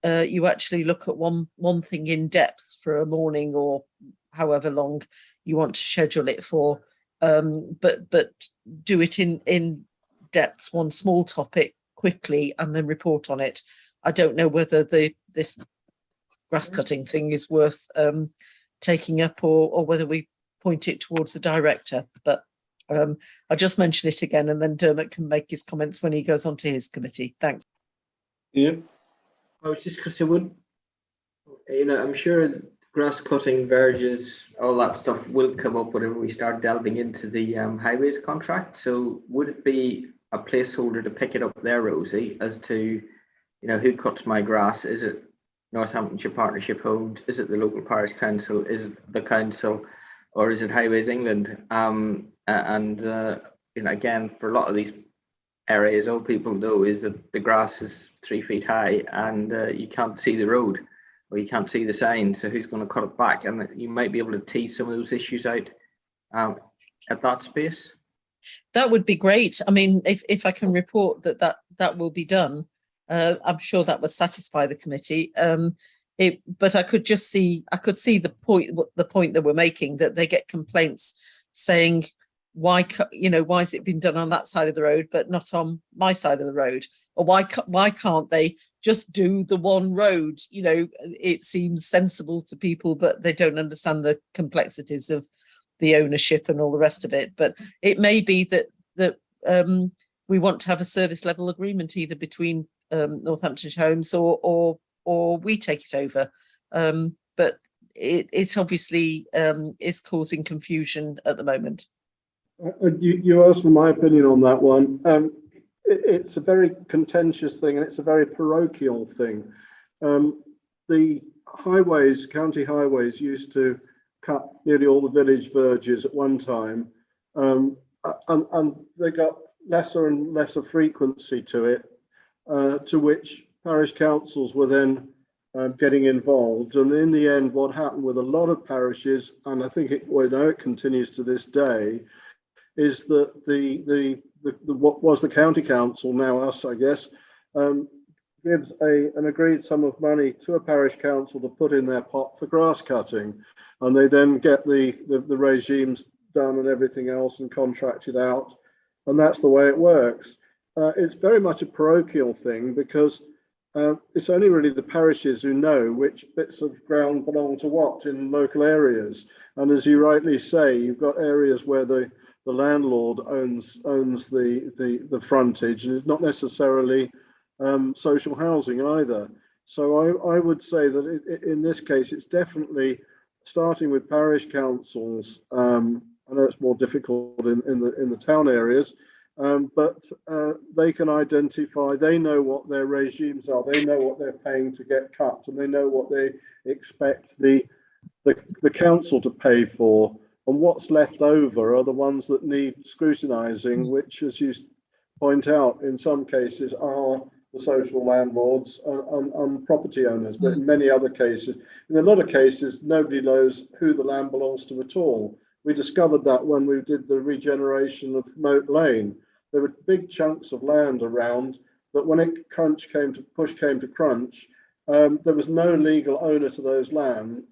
you actually look at one thing in depth for a morning or however long you want to schedule it for, but do it in depth, one small topic quickly, and then report on it. I don't know whether this grass cutting thing is worth taking up, or whether we point it towards the director. But I'll just mention it again, and then Dermot can make his comments when he goes on to his committee. Thanks. Yeah. I was just because it would, I'm sure grass cutting, verges, all that stuff will come up whenever we start delving into the highways contract. So would it be a placeholder to pick it up there, Rosie, as to, who cuts my grass? Is it Northamptonshire Partnership owned? Is it the local parish council? Is it the council? Or is it Highways England? Again, for a lot of these areas, all people know is that the grass is 3 feet high and you can't see the road or you can't see the sign. So who's going to cut it back? And you might be able to tease some of those issues out at that space. That would be great. I mean, if I can report that will be done, I'm sure that would satisfy the committee. But I could see the point that we're making, that they get complaints saying, why has it been done on that side of the road but not on my side of the road, or why can't they just do the one road? It seems sensible to people, but they don't understand the complexities of the ownership and all the rest of it. But it may be that we want to have a service level agreement either between Northamptonshire Homes or we take it over. But it obviously is causing confusion at the moment. You asked for my opinion on that one. It's a very contentious thing, and it's a very parochial thing. The highways, county highways, used to cut nearly all the village verges at one time, and they got lesser and lesser frequency to it, to which parish councils were then getting involved. And in the end, what happened with a lot of parishes, and I think it continues to this day, is that the what was the county council, now us, I guess, gives an agreed sum of money to a parish council to put in their pot for grass cutting, and they then get the regimes done and everything else and contracted out, and that's the way it works. It's very much a parochial thing, because it's only really the parishes who know which bits of ground belong to what in local areas. And as you rightly say, you've got areas where the landlord owns the frontage, and it's not necessarily social housing either. So I would say that in this case, it's definitely starting with parish councils. I know it's more difficult in the town areas, but they can identify, they know what their regimes are, they know what they're paying to get cut, and they know what they expect the council to pay for. And what's left over are the ones that need scrutinising, which, as you point out, in some cases are the social landlords and property owners. But in many other cases, in a lot of cases, nobody knows who the land belongs to at all. We discovered that when we did the regeneration of Moat Lane. There were big chunks of land around, but when push came to crunch, there was no legal owner to those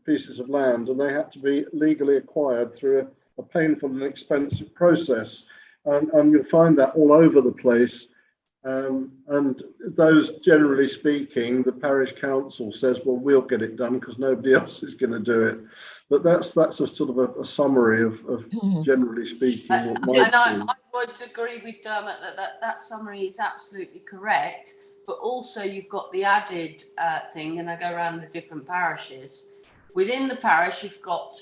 pieces of land, and they had to be legally acquired through a painful and expensive process. And you'll find that all over the place. And those, generally speaking, the parish council says, well, we'll get it done because nobody else is going to do it. But that's a sort of a summary of generally speaking. I would agree with Dermot that summary is absolutely correct. But also you've got the added thing, and I go around the different parishes. Within the parish, you've got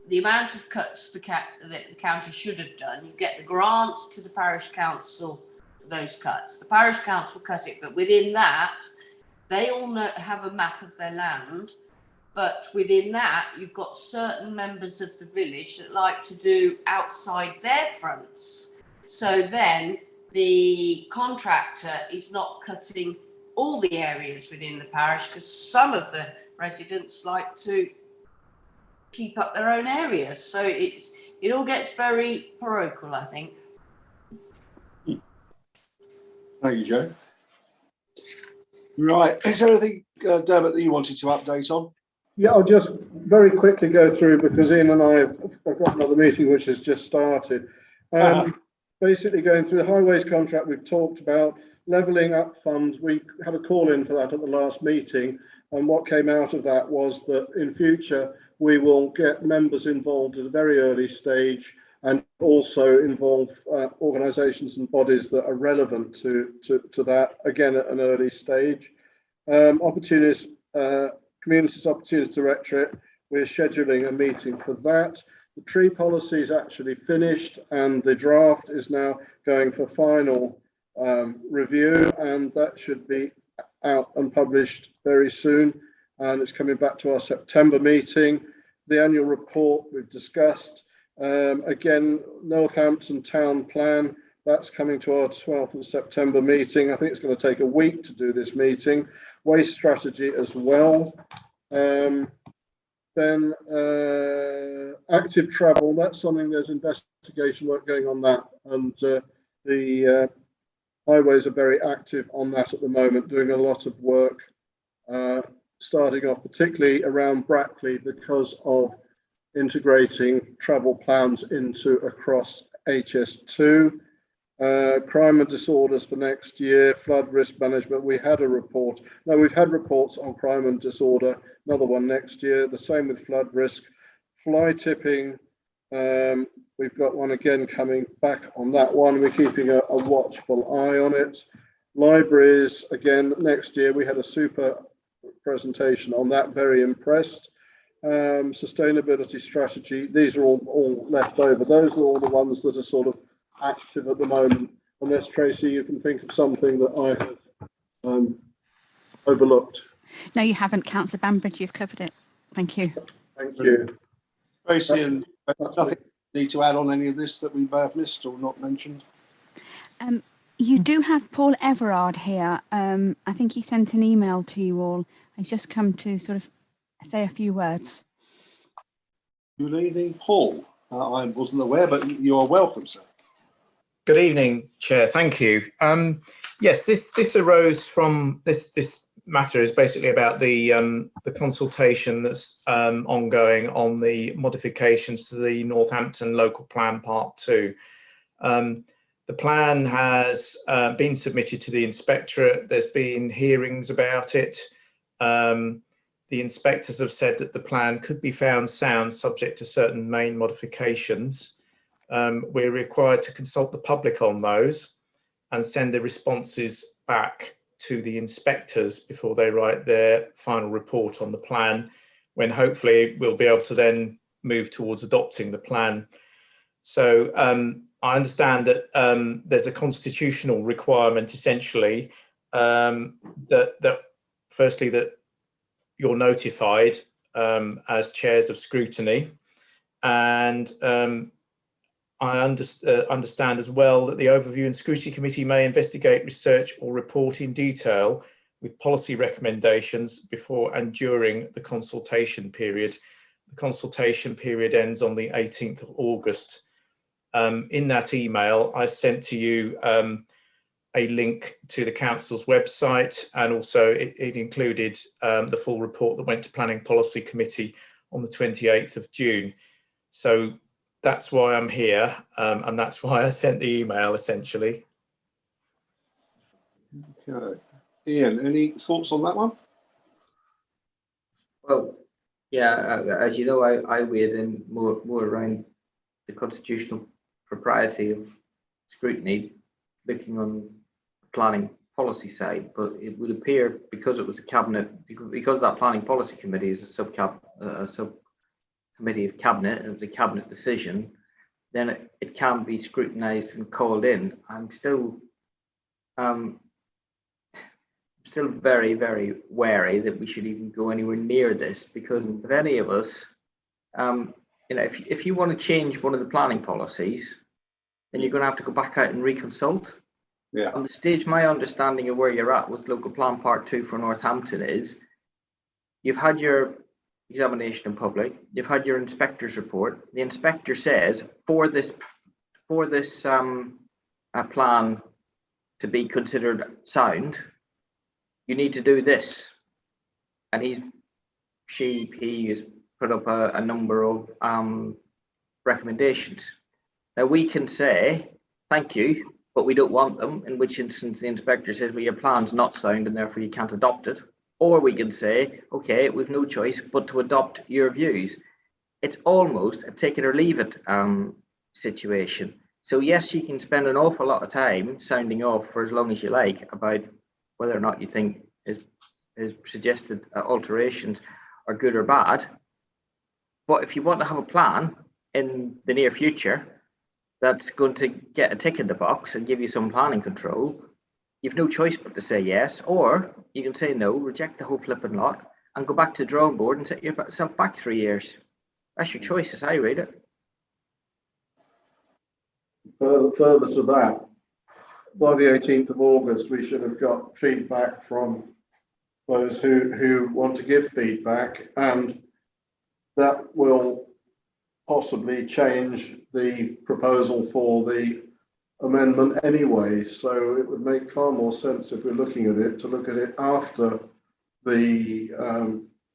the amount of cuts the county should have done. You get the grants to the parish council, those cuts. The parish council cut it, but within that, they all have a map of their land. But within that, you've got certain members of the village that like to do outside their fronts. So then the contractor is not cutting all the areas within the parish, because some of the residents like to keep up their own areas. So it all gets very parochial, I think. Thank you, Joe. Right, is there anything, Dermot, that you wanted to update on? Yeah, I'll just very quickly go through, because Ian and I have got another meeting which has just started. Basically going through the highways contract we've talked about, levelling up funds. We had a call in for that at the last meeting, and what came out of that was that in future we will get members involved at a very early stage, and also involve organisations and bodies that are relevant to that, again at an early stage. Communities Opportunities Directorate, we're scheduling a meeting for that. The tree policy is actually finished, and the draft is now going for final review, and that should be out and published very soon, and it's coming back to our September meeting. The annual report we've discussed. Again, Northampton Town Plan, that's coming to our 12th of September meeting. I think it's going to take a week to do this meeting. Waste strategy as well. Then active travel, that's something, there's investigation work going on that, and the Highways are very active on that at the moment, doing a lot of work, starting off particularly around Brackley because of integrating travel plans into across HS2. Crime and disorders for next year, flood risk management. We had a report. No, we've had reports on crime and disorder, another one next year. The same with flood risk. Fly tipping, we've got one again coming back on that one. We're keeping a watchful eye on it. Libraries, again, next year. We had a super presentation on that, very impressed. Sustainability strategy, these are all left over. Those are all the ones that are sort of active at the moment, unless Tracy you can think of something that I have overlooked. No, you haven't, Councillor Bambridge, you've covered it. Thank you. Thank you. Tracy, and nothing need to add on any of this that we may have missed or not mentioned? You do have Paul Everard here. I think he sent an email to you all. He's just come to sort of say a few words. Good evening, Paul. I wasn't aware, but you are welcome, sir. Good evening, Chair. Thank you. Yes, this arose from this matter is basically about the consultation that's ongoing on the modifications to the Northampton Local Plan Part 2. The plan has been submitted to the inspectorate. There's been hearings about it. The inspectors have said that the plan could be found sound subject to certain main modifications. We're required to consult the public on those and send the responses back to the inspectors before they write their final report on the plan, when hopefully we'll be able to then move towards adopting the plan. So I understand that there's a constitutional requirement essentially that firstly that you're notified as chairs of scrutiny, and I understand as well that the Overview and Scrutiny Committee may investigate, research or report in detail with policy recommendations before and during the consultation period. The consultation period ends on the 18th of August. In that email, I sent to you a link to the Council's website, and also it included the full report that went to Planning Policy Committee on the 28th of June. So that's why I'm here, and that's why I sent the email, essentially. Okay. Ian, any thoughts on that one? Well, yeah, as you know, I weighed in more around the constitutional propriety of scrutiny, looking on the planning policy side, but it would appear because it was a cabinet, because that planning policy committee is a subcommittee of cabinet, and it was a cabinet decision, then it can be scrutinised and called in. I'm still very, very wary that we should even go anywhere near this, because if any of us, if you want to change one of the planning policies, then you're going to have to go back out and reconsult. Yeah. On the stage, my understanding of where you're at with Local Plan Part 2 for Northampton is you've had your examination in public, you've had your inspector's report. The inspector says for this plan to be considered sound, you need to do this, and he has put up a number of recommendations. Now we can say thank you, but we don't want them, in which instance the inspector says, well, your plan's not sound and therefore you can't adopt it. Or we can say, okay, we've no choice but to adopt your views. It's almost a take it or leave it situation. So yes, you can spend an awful lot of time sounding off for as long as you like about whether or not you think his suggested alterations are good or bad. But if you want to have a plan in the near future that's going to get a tick in the box and give you some planning control, you've no choice but to say yes, or you can say no, reject the whole flipping lot, and go back to the drawing board and set yourself back 3 years. That's your choice, as I read it. Further to that, by the 18th of August, we should have got feedback from those who want to give feedback, and that will possibly change the proposal for the amendment anyway. So it would make far more sense if we're looking at it to look at it after the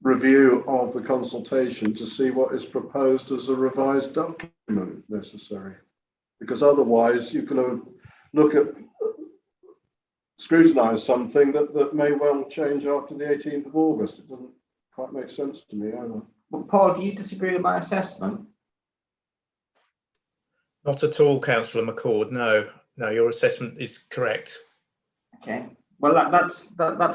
review of the consultation to see what is proposed as a revised document necessary. Because otherwise you're going to look at scrutinise something that may well change after the 18th of August. It doesn't quite make sense to me either. Well, Paul, do you disagree with my assessment? Not at all, Councillor McCord. No, your assessment is correct. Okay. Well, that's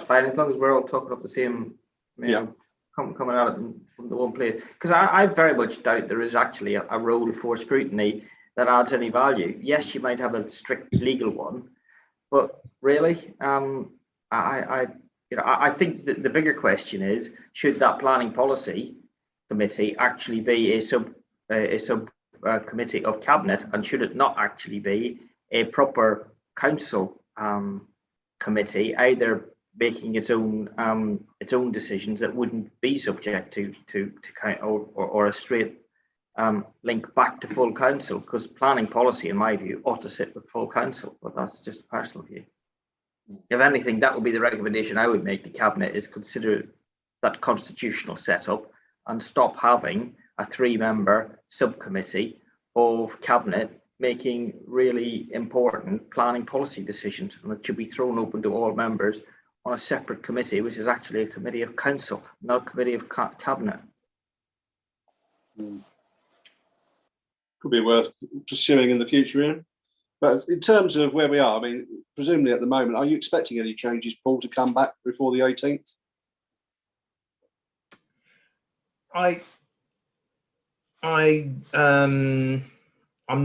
fine as long as we're all talking up the same, coming out from the one place. Because I very much doubt there is actually a role for scrutiny that adds any value. Yes, you might have a strict legal one, but really, I think that the bigger question is, should that planning policy committee actually be a sub committee of cabinet, and should it not actually be a proper council committee, either making its own decisions that wouldn't be subject to or a straight link back to full council? Because planning policy, in my view, ought to sit with full council, but that's just a personal view. If anything, that would be the recommendation I would make to cabinet, is consider that constitutional setup and stop having a 3-member subcommittee of cabinet making really important planning policy decisions, and it should be thrown open to all members on a separate committee, which is actually a committee of council, not a committee of cabinet. Could be worth pursuing in the future, Ian. But in terms of where we are, I mean, presumably at the moment, are you expecting any changes, Paul, to come back before the 18th? I'm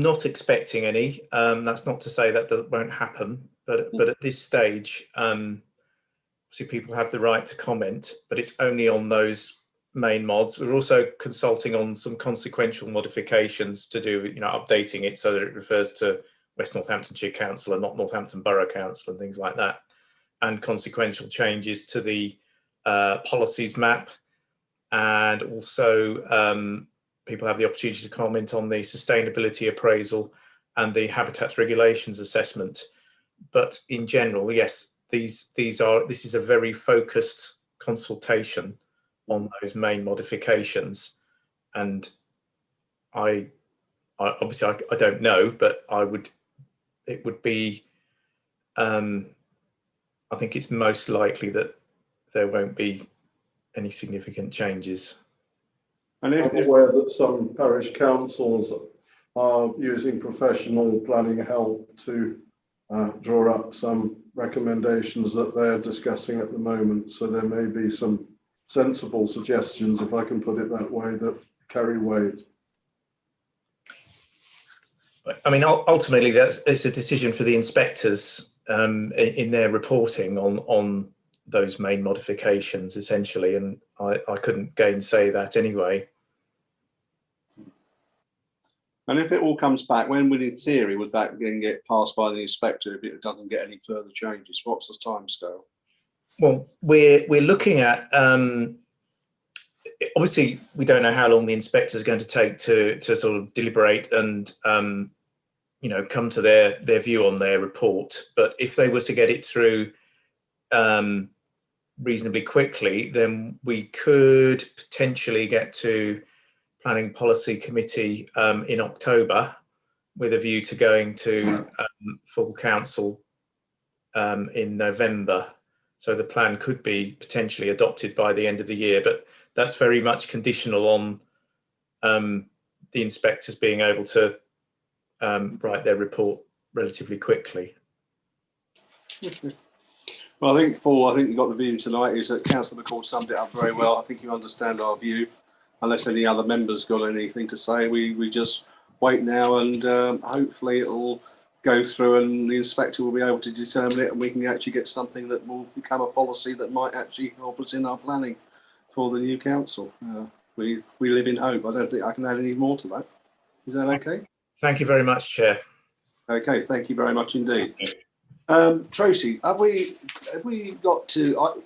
not expecting any. That's not to say that won't happen, but at this stage, obviously people have the right to comment, but it's only on those main mods. We're also consulting on some consequential modifications to do, updating it so that it refers to West Northamptonshire Council and not Northampton Borough Council and things like that, and consequential changes to the policies map, and also people have the opportunity to comment on the sustainability appraisal and the habitats regulations assessment. But in general, yes, this is a very focused consultation on those main modifications, and I obviously I don't know, but it would be I think it's most likely that there won't be any significant changes. And I'm aware that some parish councils are using professional planning help to draw up some recommendations that they're discussing at the moment. So there may be some sensible suggestions, if I can put it that way, that carry weight. I mean, ultimately, it's a decision for the inspectors in their reporting on those main modifications, essentially, and I couldn't gainsay that anyway. And if it all comes back, when would, in theory, would that then get passed by the inspector if it doesn't get any further changes? What's the timescale? Well, we're looking at obviously we don't know how long the inspector is going to take to sort of deliberate and come to their view on their report. But if they were to get it through reasonably quickly, then we could potentially get to Planning Policy Committee in October, with a view to going to full council in November. So the plan could be potentially adopted by the end of the year, but that's very much conditional on the inspectors being able to write their report relatively quickly. Well, I think, Paul, you got the view tonight is that Councillor McCall summed it up very well. I think you understand our view. Unless any other members got anything to say, we just wait now, and hopefully it will go through and the inspector will be able to determine it, and we can actually get something that will become a policy that might actually help us in our planning for the new council. We live in hope. I don't think I can add any more to that. Is that okay? Thank you very much, Chair. Okay, thank you very much indeed. Tracy, have we got to?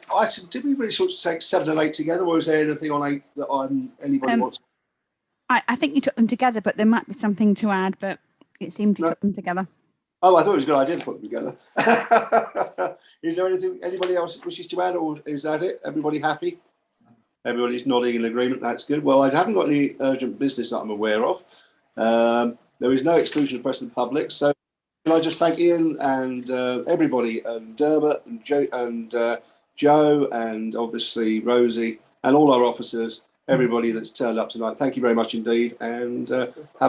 Did we really sort of take 7 and 8 together, or is there anything on 8 that anybody wants? I think you took them together, but there might be something to add. But it seemed you took them together. Oh, I thought it was a good idea to put them together. Is there anything anybody else wishes to add, or is that it? Everybody happy? Everybody's nodding in agreement. That's good. Well, I haven't got any urgent business that I'm aware of. There is no exclusion of press and public. So can I just thank Ian and everybody, and Dermot and Joe, and obviously Rosie, and all our officers, everybody that's turned up tonight. Thank you very much indeed, and have a